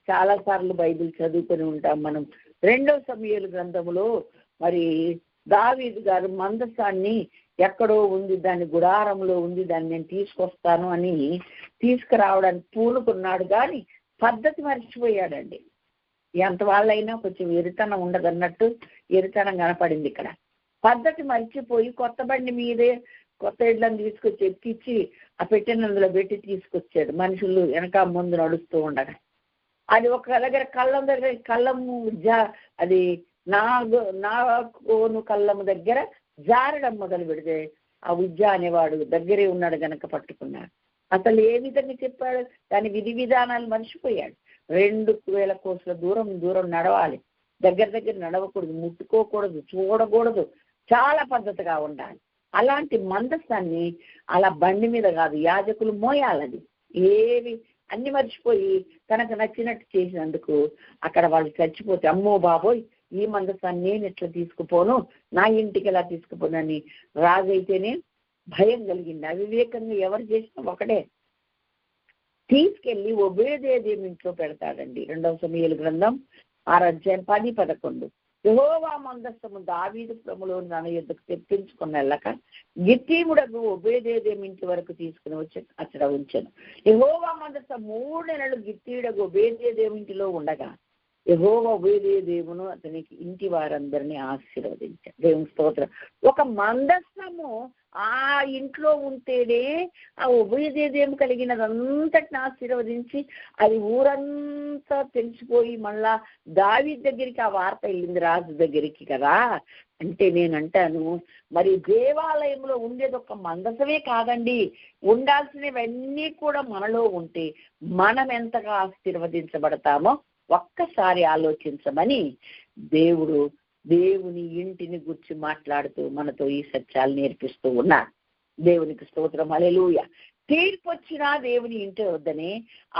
చాలాసార్లు బైబిల్ చదువుకొని ఉంటాం మనం. 2 సమూయేలు గ్రంథములో మరి దావీదు గారు మందసాన్ని ఎక్కడో ఉంది, దాని గుడారంలో ఉంది, దాన్ని నేను తీసుకొస్తాను అని తీసుకురావడానికి పూనుకున్నాడు, కానీ పద్ధతి మర్చిపోయాడండి. ఎంత వాళ్ళైనా కొంచెం ఎరితనం ఉండదన్నట్టు ఎరితనం కనపడింది ఇక్కడ. పద్ధతి మర్చిపోయి కొత్త బండి మీదే కొత్త ఇళ్ళని తీసుకొచ్చి ఎక్కించి ఆ పెట్టినందులో పెట్టి తీసుకొచ్చాడు. మనుషులు వెనక ముందు నడుస్తూ ఉండగా అది ఒక దగ్గర కళ్ళము అది నాగోను కళ్ళము దగ్గర జారడం మొదలు పెడితే ఆ ఉజ్జా అనేవాడు దగ్గరే ఉన్నాడు గనక పట్టుకున్నాడు. అసలు ఏ విధంగా చెప్పాడు, దాని విధి విధానాలు మర్చిపోయాడు. 2000 కోట్ల దూరం నడవాలి, దగ్గర నడవకూడదు, ముట్టుకోకూడదు, చూడకూడదు, చాలా పద్ధతిగా ఉండాలి. అలాంటి మందసాన్ని అలా బండి మీద కాదు, యాజకులు మోయాలది. ఏవి అన్ని మర్చిపోయి తనకు నచ్చినట్టు చేసినందుకు అక్కడ వాళ్ళు చచ్చిపోతే, అమ్మో బాబోయ్ ఈ మందసాన్ని నేను ఎట్లా తీసుకుపోను, నా ఇంటికి ఎలా తీసుకుపోనని రాజు అయితేనే భయం కలిగింది. అవివేకంగా ఎవరు చేసినా ఒకటే, తీసుకెళ్లి ఒబేదేదేము ఇంట్లో పెడతాడండి. 2 సమూయేలు గ్రంథం 6:10-11. యెహోవా మందసము దావీదు పురములో తన యొద్దకు తెప్పించుకుని వెళ్ళక గిత్తీముడకు ఒబేదేదేము ఇంటి వరకు తీసుకుని వచ్చి అక్కడ ఉంచెను. యెహోవా మందసం 3 నెలలు గిత్తీయుడకు ఒబేదేదేము ఇంటిలో ఉండగా యెహోవా ఒబేదేదేమును అతనికి ఇంటి వారందరినీ ఆశీర్వదించాడు. దేవుని స్తోత్రం. ఒక మందసము ఆ ఇంట్లో ఉంటేనే ఆ ఒబేదేదేము కలిగినదంతటిని ఆశీర్వదించి అది ఊరంతా తెలిసిపోయి మళ్ళా దావీదు దగ్గరికి ఆ వార్త వెళ్ళింది, రాజు దగ్గరికి కదా. అంటే నేనంటాను, మరి దేవాలయంలో ఉండేది ఒక మందసమే కాదండి, ఉండాల్సినవన్నీ కూడా మనలో ఉంటే మనం ఎంతగా ఆశీర్వదించబడతామో ఒక్కసారి ఆలోచించమని దేవుని ఇంటిని గురించి మాట్లాడుతూ మనతో ఈ సత్యాలు నేర్పిస్తూ ఉన్నారు. దేవునికి స్తోత్రం, హల్లెలూయా. తీర్పు వచ్చినా దేవుని ఇంటి వద్దనే,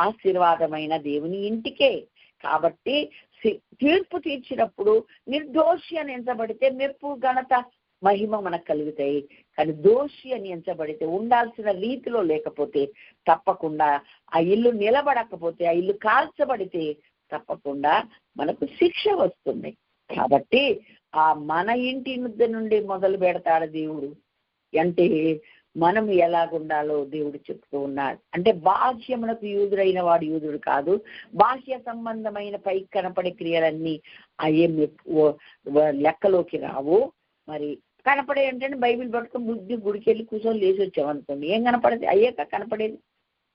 ఆశీర్వాదమైన దేవుని ఇంటికే. కాబట్టి తీర్పు తీర్చినప్పుడు నిర్దోషి అని ఎంచబడితే మెప్పు, ఘనత, మహిమ మనకు కలుగుతాయి. కానీ దోషి అని ఎంచబడితే, ఉండాల్సిన రీతిలో లేకపోతే తప్పకుండా, ఆ ఇల్లు నిలబడకపోతే, ఆ ఇల్లు కాల్చబడితే తప్పకుండా మనకు శిక్ష వస్తుంది. కాబట్టి ఆ మన ఇంటి నుండి మొదలు పెడతాడు దేవుడు. అంటే మనం ఎలాగుండాలో దేవుడు చెప్తూ ఉన్నాడు. అంటే బాహ్యమునకు యూదుడైన వాడు యూదుడు కాదు, బాహ్య సంబంధమైన పై కనపడే క్రియలన్నీ అయ్యే లెక్కలోకి రావు. మరి కనపడే అంటే బైబిల్ పట్టుకుని బుద్ధి గుడికి వెళ్ళి కూర్చొని లేచి వచ్చామనుకోండి, ఏం కనపడేది? అయ్యాక కనపడేది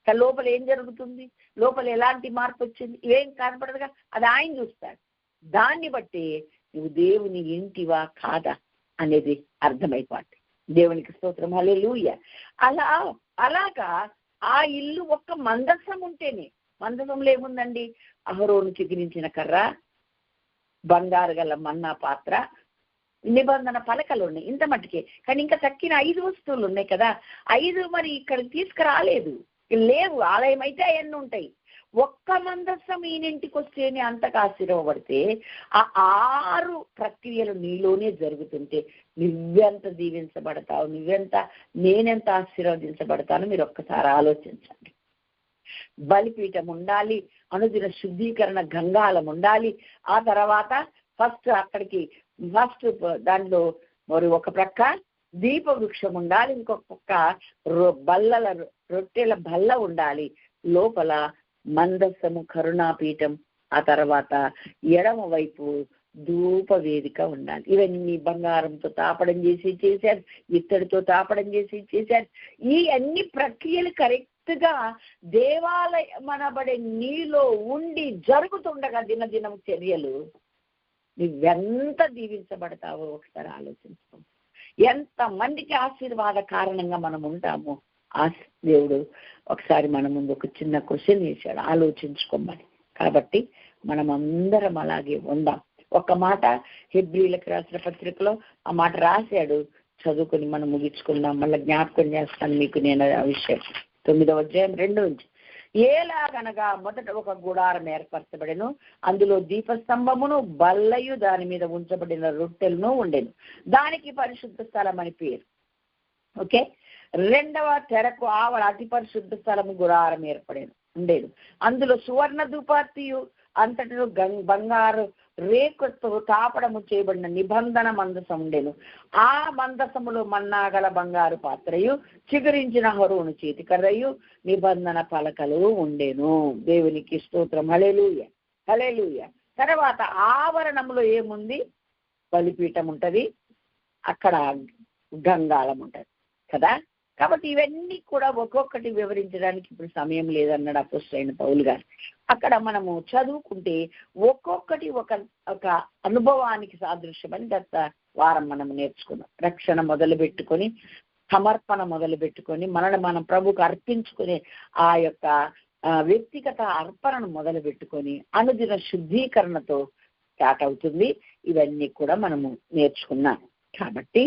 లోపల ఏం జరుగుతుంది, లోపల ఎలాంటి మార్పు వచ్చింది, ఏం కనపడదుగా. అది ఆయన చూస్తాడు. దాన్ని బట్టి నువ్వు దేవుని ఇంటివా కాదా అనేది అర్థమైపోతుంది. దేవునికి స్తోత్రం, హల్లెలూయా. అలాగా ఆ ఇల్లు ఒక్క మందసం ఉంటేనే, మందసంలో ఏముందండి? అహరోను చిగురించిన కర్ర, బంగారు గల మన్నా పాత్ర, నిబంధన పలకలు ఉన్నాయి, ఇంత మట్టుకే. కానీ ఇంకా తక్కిన 5 వస్తువులు ఉన్నాయి కదా, 5 మరి ఇక్కడ తీసుకురాలేదు, లేవు. ఆలయం అయితే అవన్నీ ఉంటాయి. ఒక్క మందసం ఈయనింటికి వస్తేనే అంతగా ఆశీర్వబడితే, ఆ 6 ప్రక్రియలు నీలోనే జరుగుతుంటే నువ్వెంత దీవించబడతావు, నేనెంత ఆశీర్వదించబడతానో మీరు ఒక్కసారి ఆలోచించండి. బలిపీఠం ఉండాలి, అనుదిన శుద్ధీకరణ గంగాలం ఉండాలి. ఆ తర్వాత ఫస్ట్ దాంట్లో మరి ఒక ప్రక్క దీప వృక్షం ఉండాలి, ఇంకొక పక్క రొట్టెల బల్ల ఉండాలి, లోపల మందసము, కరుణాపీఠం, ఆ తర్వాత ఎడమ వైపు ధూప వేదిక ఉండాలి. ఇవన్నీ బంగారంతో తాపడం చేశారు, ఇత్తడితో తాపడం చేశారు. ఈ అన్ని ప్రక్రియలు కరెక్ట్ గా దేవాలయం అనబడే నీలో ఉండి జరుగుతుండగా దినదినం చర్యలు, నువ్వెంత దీవించబడతావో ఒకసారి ఆలోచించుకో. ఎంత మందికి ఆశీర్వాద కారణంగా మనం ఉంటామో ఆ దేవుడు ఒకసారి మన ముందు ఒక చిన్న క్వశ్చన్ వేశాడు, ఆలోచించుకోమని. కాబట్టి మనం అందరం అలాగే ఉందాం. ఒక మాట హెబ్రీలకు రాసిన పత్రికలో ఆ మాట రాశాడు, చదువుకొని మనం ముగించుకుందాం. మళ్ళీ జ్ఞాపకం చేస్తాను మీకు నేను ఆ విషయం. 9వ అధ్యాయం 2 నుంచి. ఏలాగనగా మొదట ఒక గుడారం ఏర్పరచబడెను, అందులో దీపస్తంభమును బల్లయు దాని మీద ఉంచబడిన రొట్టెలను ఉండెను. దానికి పరిశుద్ధ స్థలం అని పేరు. ఓకే. రెండవ తెరకు ఆవల అతి పరిశుద్ధ స్థలము గుడారం ఉండేది. అందులో సువర్ణ దుపార్తియు అంతటిలో బంగారు రేకుతో తాపడము చేయబడిన నిబంధన మందసం ఉండేను. ఆ మందసములో మన్నాగల బంగారు పాత్రయు చిగురించిన హరోను చేతి కర్రయు నిబంధన పలకలు ఉండేను. దేవునికి స్తోత్రం. హల్లెలూయా, హల్లెలూయా. తర్వాత ఆవరణంలో ఏముంది? బలిపీఠం ఉంటది, అక్కడ గంగాళం ఉంటది కదా. కాబట్టి ఇవన్నీ కూడా ఒక్కొక్కటి వివరించడానికి ఇప్పుడు సమయం లేదన్నాడు అపోస్తలుడైన పౌలు గారు. అక్కడ మనము చదువుకుంటే ఒక్కొక్కటి ఒక అనుభవానికి సాదృశ్యమని గత వారం మనం నేర్చుకున్నాం. రక్షణ మొదలు పెట్టుకొని, సమర్పణ మొదలు పెట్టుకొని, మనల్ని మనం ప్రభుకు అర్పించుకునే ఆ యొక్క వ్యక్తిగత అర్పణను మొదలు పెట్టుకొని అనుదిన శుద్ధీకరణతో స్టార్ట్ అవుతుంది. ఇవన్నీ కూడా మనము నేర్చుకున్నాం. కాబట్టి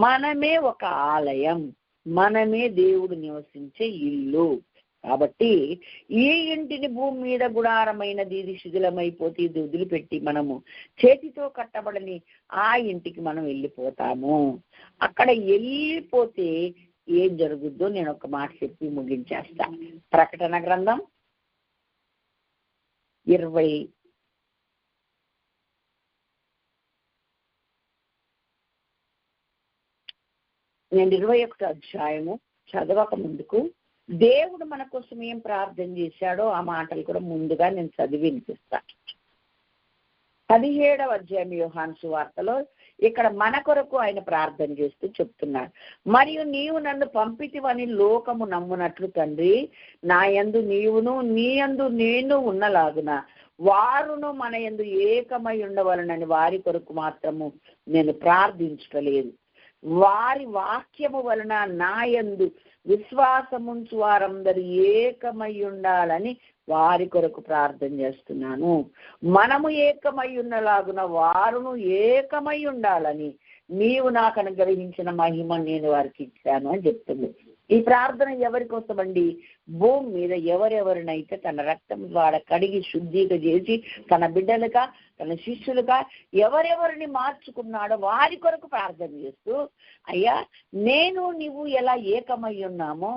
మనమే ఒక ఆలయం, మనమే దేవుడు నివసించే ఇల్లు. కాబట్టి ఈ ఇంటిని భూమి మీద గుడారమైనది, ఇది శిథిలమైపోతే ఇది వదిలిపెట్టి మనము చేతితో కట్టబడని ఆ ఇంటికి మనం వెళ్ళిపోతాము. అక్కడ వెళ్ళిపోతే ఏం జరుగుద్దో నేను ఒక మాట చెప్పి ముగించేస్తా. ప్రకటన గ్రంథం 21వ అధ్యాయము చదవక ముందుకు దేవుడు మన కోసం ఏం ప్రార్థన చేశాడో ఆ మాటలు కూడా ముందుగా నేను చదివి వినిపిస్తాను. 17వ అధ్యాయం యోహాను సువార్తలో ఇక్కడ మన కొరకు ఆయన ప్రార్థన చేస్తూ చెప్తున్నాడు. మరియు నీవు నన్ను పంపితివని లోకము నమ్మునట్లు తండ్రి, నా యందు నీవును నీ యందు నేను ఉన్నలాగున వారును మన యందు ఏకమై ఉండవలనని వారి కొరకు మాత్రము నేను ప్రార్థించలేదు. వారి వాక్యము వలన నా యందు విశ్వాసముంచు వారందరూ ఏకమై ఉండాలని వారి కొరకు ప్రార్థన చేస్తున్నాను. మనము ఏకమై ఉన్నలాగున వారును ఏకమై ఉండాలని నీవు నాకు అనుగ్రహించిన మహిమ నేను వారికి ఇచ్చాను అని చెప్తుంది. ఈ ప్రార్థన ఎవరి కోసమండి? భూమి మీద ఎవరెవరినైతే తన రక్తం ద్వారా కడిగి శుద్ధిగా చేసి తన బిడ్డలుగా తన శిష్యులుగా ఎవరెవరిని మార్చుకున్నాడో వారి కొరకు ప్రార్థన చేస్తూ, అయ్యా నేను నీవు ఎలా ఏకమై ఉన్నామో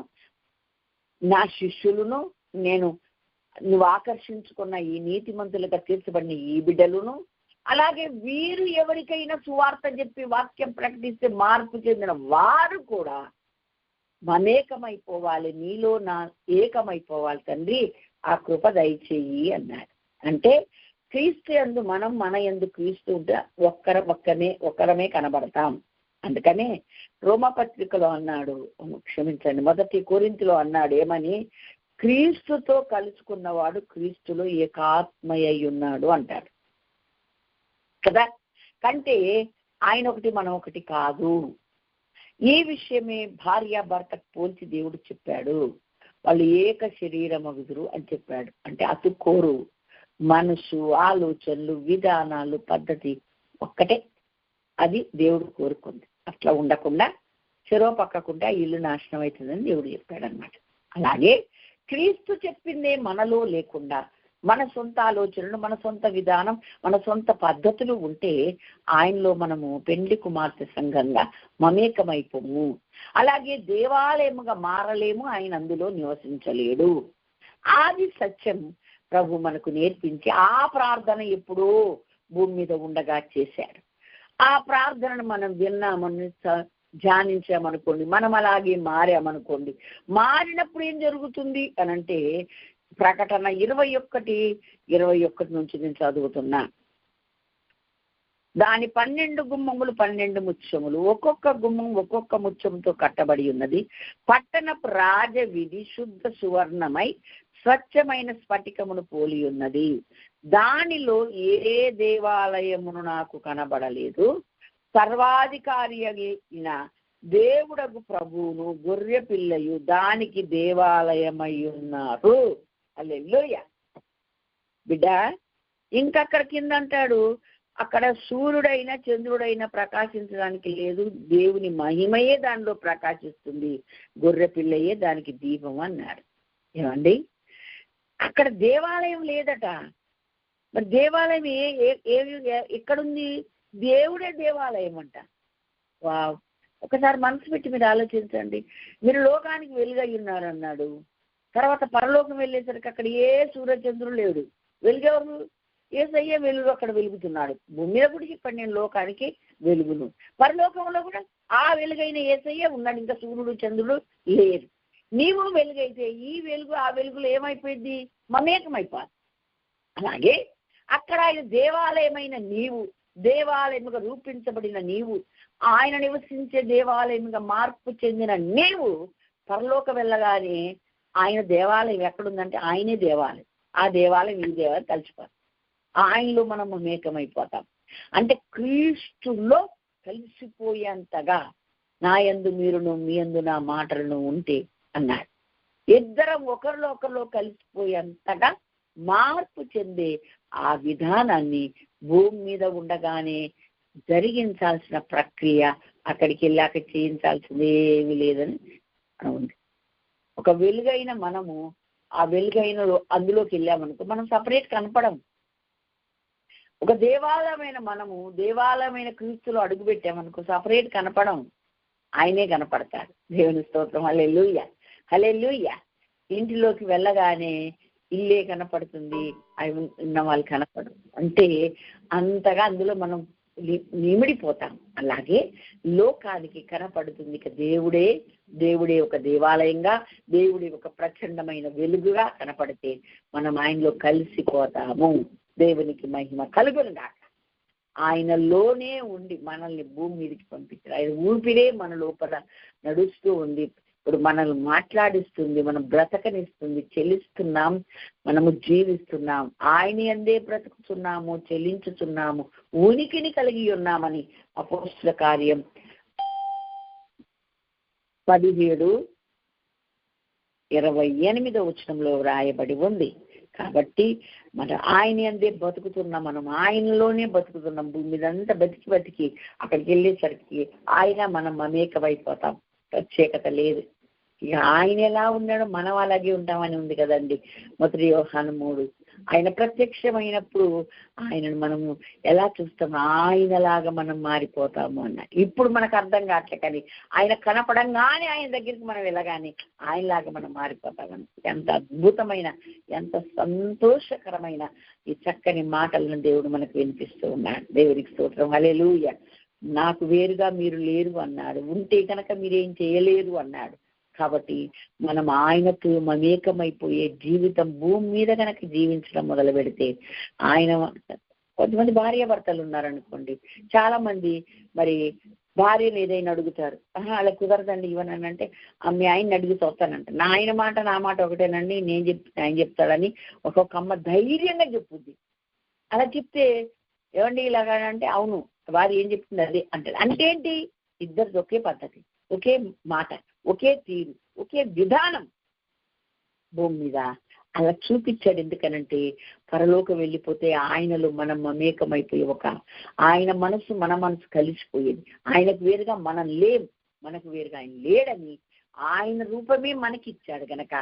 నా శిష్యులను నేను నువ్వు ఆకర్షించుకున్న ఈ నీతిమంతులుగా తీర్చబడిన ఈ బిడ్డలను, అలాగే వీరు ఎవరికైనా సువార్త చెప్పి వాక్యం ప్రకటిస్తే మార్పు చెందిన వారు కూడా మమేకమైపోవాలి, నీలో నా ఏకమైపోవాలి తండ్రి, ఆ కృప దయచేయి అన్నాడు. అంటే క్రీస్తు యందు మనం, మన యందు క్రీస్తు ఉంటే ఒక్కరమే కనబడతాం. అందుకనే రోమపత్రికలో అన్నాడు, క్షమించండి, 1 కొరింథీలో అన్నాడు ఏమని? క్రీస్తుతో కలుసుకున్నవాడు క్రీస్తులో ఏకాత్మయ్య ఉన్నాడు అంటాడు కదా. కంటే ఆయన ఒకటి మనం ఒకటి కాదు. ఈ విషయమే భార్య భర్తకు పోల్చి దేవుడు చెప్పాడు. వాళ్ళు ఏక శరీరమగుదురు అని చెప్పాడు. అంటే అతుక్కోరు, మనసు, ఆలోచనలు, విధానాలు, పద్ధతి ఒక్కటే. అది దేవుడు కోరుకుంది. అట్లా ఉండకుండా చెరో పక్కకుండా ఇల్లు నాశనం అవుతుందని దేవుడు చెప్పాడు అనమాట. అలాగే క్రీస్తు చెప్పిందే మనలో లేకుండా మన సొంత ఆలోచనలు, మన సొంత విధానం, మన సొంత పద్ధతులు ఉంటే ఆయనలో మనము పెండ్లి కుమార్తె సంఘంగా మమేకమైపోము. అలాగే దేవాలయముగా మారలేము, ఆయన అందులో నివసించలేడు. ఆది సత్యం ప్రభు మనకు నేర్పించి ఆ ప్రార్థన ఎప్పుడో భూమి మీద ఉండగా చేశాడు. ఆ ప్రార్థనను మనం విన్నామని ధ్యానించామనుకోండి, మనం అలాగే మారామనుకోండి, మారినప్పుడు ఏం జరుగుతుంది అనంటే ప్రకటన 21 నుంచి నేను చదువుతున్నా. దాని 12 గుమ్మములు 12 ముత్యములు, ఒక్కొక్క గుమ్మం ఒక్కొక్క ముత్యంతో కట్టబడి ఉన్నది. పట్టణపు రాజవిధి శుద్ధ సువర్ణమై స్వచ్ఛమైన స్ఫటికమును పోలి ఉన్నది. దానిలో ఏ దేవాలయమును నాకు కనబడలేదు. సర్వాధికారి అయిన దేవుడగు ప్రభువును గొర్రె పిల్లయు దానికి దేవాలయమై ఉన్నారు. హల్లెలూయా. బిడ్డ ఇంకక్కడ కింద అంటాడు, అక్కడ సూర్యుడైనా చంద్రుడైనా ప్రకాశించడానికి లేదు, దేవుని మహిమయే దానిలో ప్రకాశిస్తుంది, గొర్రె పిల్లయే దానికి దీపం అన్నాడు. ఏమండి, అక్కడ దేవాలయం లేదట. మరి దేవాలయం ఎక్కడుంది? దేవుడే దేవాలయం అంట. వావ్! ఒకసారి మనసు పెట్టి మీరు ఆలోచించండి. మీరు లోకానికి వెలుగై ఉన్నారు అన్నాడు. తర్వాత పరలోకం వెళ్ళేసరికి అక్కడ ఏ సూర్యచంద్రుడు లేడు. వెలుగెవరు? యేసయ్య వెలుగు అక్కడ వెలుగుతున్నాడు. భూమి మీద కూడా చెప్పండి, నేను లోకానికి వెలుగును. పరలోకంలో కూడా ఆ వెలుగైన యేసయ్య ఉన్నాడు. ఇంకా సూర్యుడు చంద్రుడు లేరు. నీవు వెలుగైతే ఈ వెలుగు ఆ వెలుగులో ఏమైపోయింది? మమేకమైపోదు. అలాగే అక్కడ ఆయన దేవాలయమైన నీవు, దేవాలయముగా రూపించబడిన నీవు, ఆయన నివసించే దేవాలయముగా మార్పు చెందిన నీవు పరలోక వెళ్ళగానే ఆయన దేవాలయం ఎక్కడుందంటే ఆయనే దేవాలయం. ఆ దేవాలయం ఈ దేవాలయం కలిసిపోతాం. ఆయనలో మనం మమేకమైపోతాం. అంటే క్రీస్తులో కలిసిపోయేంతగా నా యందు మీరును మీ యందు నా మాటలను ఉంటే అన్నాడు. ఇద్దరం ఒకరిలో ఒకరిలో కలిసిపోయేంతగా మార్పు చెందే ఆ విధానాన్ని భూమి మీద ఉండగానే జరిగించాల్సిన ప్రక్రియ అక్కడికి వెళ్ళాక చేయించాల్సింది ఏమీ లేదని ఉంది. ఒక వెలుగైన మనము ఆ వెలుగైన అందులోకి వెళ్ళామనుకో మనం సపరేట్ కనపడం. ఒక దేవాలయమైన మనము దేవాలయమైన క్రీస్తులో అడుగు పెట్టామనుకో సపరేట్ కనపడం. ఆయనే కనపడతాడు. దేవుని స్తోత్రం. హల్లెలూయా, హల్లెలూయా. ఇంటిలోకి వెళ్ళగానే ఇల్లే కనపడుతుంది, అవి ఉన్న వాళ్ళు కనపడరు. అంటే అంతగా అందులో మనం నిమిడిపోతాం. అలాగే లోకానికి కనపడుతుంది ఇక దేవుడే ఒక దేవాలయంగా, దేవుడే ఒక ప్రచండమైన వెలుగుగా కనపడితే మనం ఆయనలో కలిసిపోతాము. దేవునికి మహిమ కలుగునుగాక. ఆయనలోనే ఉండి మనల్ని భూమి మీదకి పంపించారు. ఆయన ఊపిరే మన లోపల నడుస్తూ ఉంది. ఇప్పుడు మనల్ని మాట్లాడిస్తుంది, మనం బ్రతకనిస్తుంది, చెల్లిస్తున్నాం, మనము జీవిస్తున్నాం. ఆయన యందే బ్రతుకుతున్నాము, చెల్లించుతున్నాము, ఉనికిని కలిగి ఉన్నామని అపోస్తలుల కార్యం 17:28 వచనంలో వ్రాయబడి ఉంది. కాబట్టి మన ఆయన యందే బతుకుతున్నాం, మనం ఆయనలోనే బతుకుతున్నాం. భూమి మీద అంతా బతికి అక్కడికి వెళ్ళేసరికి ఆయన మనం మమేకమైపోతాం. ప్రత్యేకత లేదు. ఇక ఆయన ఎలా ఉన్నాడో మనం అలాగే ఉంటామని ఉంది కదండి. మొదటి యోహాను 3. ఆయన ప్రత్యక్షమైనప్పుడు ఆయనను మనము ఎలా చూస్తాము? ఆయనలాగా మనం మారిపోతాము అన్న. ఇప్పుడు మనకు అర్థం కావట్లే, కానీ ఆయన కనపడంగానే ఆయన దగ్గరికి మనం వెళ్ళగానే ఆయనలాగా మనం మారిపోతామని. ఎంత అద్భుతమైన, ఎంత సంతోషకరమైన ఈ చక్కని మాటలను దేవుడు మనకు వినిపిస్తూ ఉన్నాడు. దేవుడికి స్తోత్రం. హల్లెలూయా. నాకు వేరుగా మీరు లేరు అన్నాడు. ఉంటే కనుక మీరేం చేయలేరు అన్నాడు. కాబట్టి మనం ఆయనతో మమేకమైపోయే జీవితం భూమి మీద కనుక జీవించడం మొదలు పెడితే ఆయన, కొంతమంది భార్యాభర్తలు ఉన్నారనుకోండి, చాలా మంది మరి భార్యను ఏదైనా అడుగుతారు, అలా కుదరదండి ఇవ్వనని అంటే, మీ ఆయన్ని అడిగి చూస్తానంట. నా ఆయన మాట నా మాట ఒకటేనండి, నేను చెప్తే ఆయన చెప్తాడని ఒక్కొక్క అమ్మ ధైర్యంగా చెప్పుద్ది. అలా చెప్తే ఏమండి ఇలాగా అంటే, అవును వారు ఏం చెప్తుంది అదే అంటారు. అంటే ఏంటి? ఇద్దరిది ఒకే పద్ధతి, ఒకే మాట, ఒకే తీరు, ఒకే విధానం భూమి మీద. అలా చూపించాడు. ఎందుకనంటే పరలోకం వెళ్ళిపోతే ఆయనలో మనం మమేకమైపోయి ఆయన మనసు మన మనసు కలిసిపోయేది. ఆయనకు వేరుగా మనం లేం, మనకు వేరుగా ఆయన లేడని ఆయన రూపమే మనకిచ్చాడు గనక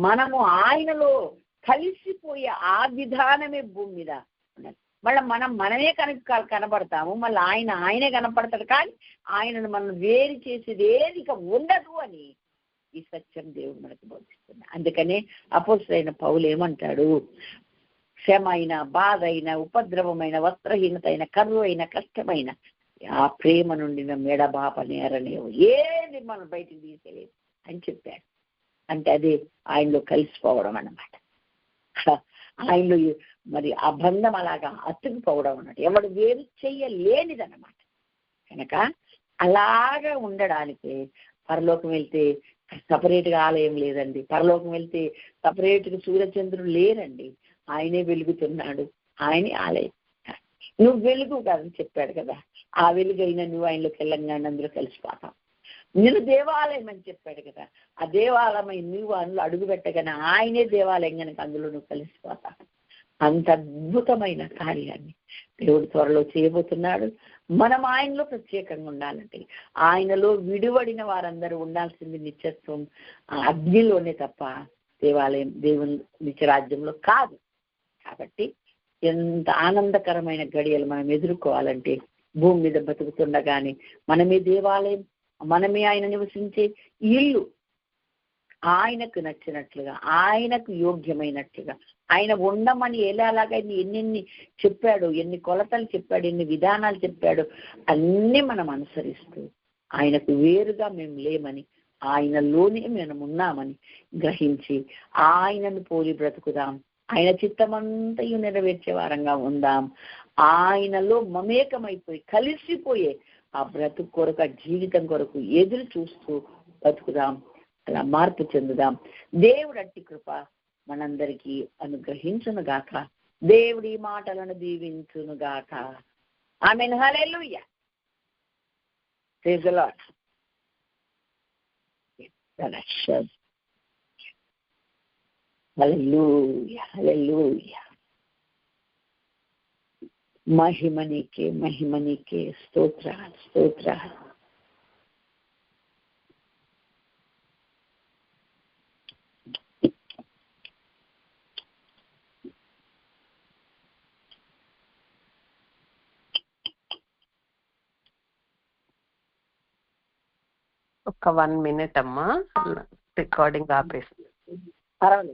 మనము ఆయనలో కలిసిపోయే ఆ విధానమే భూమి మీద ఉన్నది. మళ్ళీ మనమే కనపడతాము, మళ్ళీ ఆయనే కనపడతాడు. కానీ ఆయనను మనం వేరు చేసేది ఏది ఇక ఉండదు అని ఈ సత్యం దేవుడు మనకు బోధిస్తున్నాడు. అందుకనే అపోస్తలుడైన పౌలు ఏమంటాడు? శ్రమ అయిన, బాధ అయిన, ఉపద్రవమైన, వస్త్రహీనత అయిన, కరువు అయిన, కష్టమైన ఆ ప్రేమ నుండి మెడబాప నేరనేవు ఏది మనం బయటికి తీసేలేదు అని చెప్పాడు. అంటే అదే ఆయనలో కలిసిపోవడం అన్నమాట. ఆయనలో మరి ఆ బంధం అలాగా అతుకుపోవడం అన్నట్టు, ఎవడు వేరు చెయ్యలేనిదన్నమాట. కనుక అలాగా ఉండడానికి పరలోకం వెళ్తే సపరేట్గా ఆలయం లేదండి. పరలోకం వెళ్తే సపరేట్గా సూర్యచంద్రుడు లేరండి. ఆయనే వెలుగుతున్నాడు, ఆయనే ఆలయం. నువ్వు వెలుగు కాదని చెప్పాడు కదా, ఆ వెలుగైనా నువ్వు ఆయనలోకి వెళ్ళంగానే అందులో కలిసిపోతావు. నేను దేవాలయం అని చెప్పాడు కదా, ఆ దేవాలయం నువ్వు అందులో అడుగు పెట్టగానే ఆయనే దేవాలయం కనుక అందులో నువ్వు కలిసిపోతావు. అంత అద్భుతమైన కార్యాన్ని దేవుడు త్వరలో చేయబోతున్నాడు. మనం ఆయనలో ప్రత్యేకంగా ఉండాలంటే, ఆయనలో విడివడిన వారందరూ ఉండాల్సింది నిత్యత్వం అగ్నిలోనే తప్ప దేవాలయం దేవుని నిత్యరాజ్యంలో కాదు. కాబట్టి ఎంత ఆనందకరమైన గడియలు మనం ఎదుర్కోవాలంటే భూమి మీద బతుకుతుండగానే మనమే దేవాలయం, మనమే ఆయన నివసించే ఇల్లు. ఆయనకు నచ్చినట్లుగా, ఆయనకు యోగ్యమైనట్లుగా ఆయన ఉండమని ఎలాగా ఎన్ని చెప్పాడు, ఎన్ని కొలతలు చెప్పాడు, ఎన్ని విధానాలు చెప్పాడు, అన్నీ మనం అనుసరిస్తూ ఆయనకు వేరుగా మేము లేమని, ఆయనలోనే మనం ఉన్నామని గ్రహించి ఆయనను పోలి బ్రతుకుదాం. ఆయన చిత్తమంతయు నెరవేర్చే వారంగా ఉందాం. ఆయనలో మమేకమైపోయి కలిసిపోయే ఆ బ్రతుకు కొరకు, ఆ జీవితం కొరకు ఎదురు చూస్తూ బతుకుదాం. అలా మార్పు చెందుదాం. దేవుడు అట్టి కృప మనందరికీ అనుగ్రహించును గాక. దేవుడి మాటలను దీవించును గాక. ఆమేన్. హల్లెలూయా. Praise the lord. హల్లెలూయా, హల్లెలూయా. మహిమ నీకే, మహిమ నీకే. స్తోత్రాలు, స్తోత్రాలు. ఒక 1 minute అమ్మా, రికార్డింగ్ ఆపేసి. పర్వాలేదు.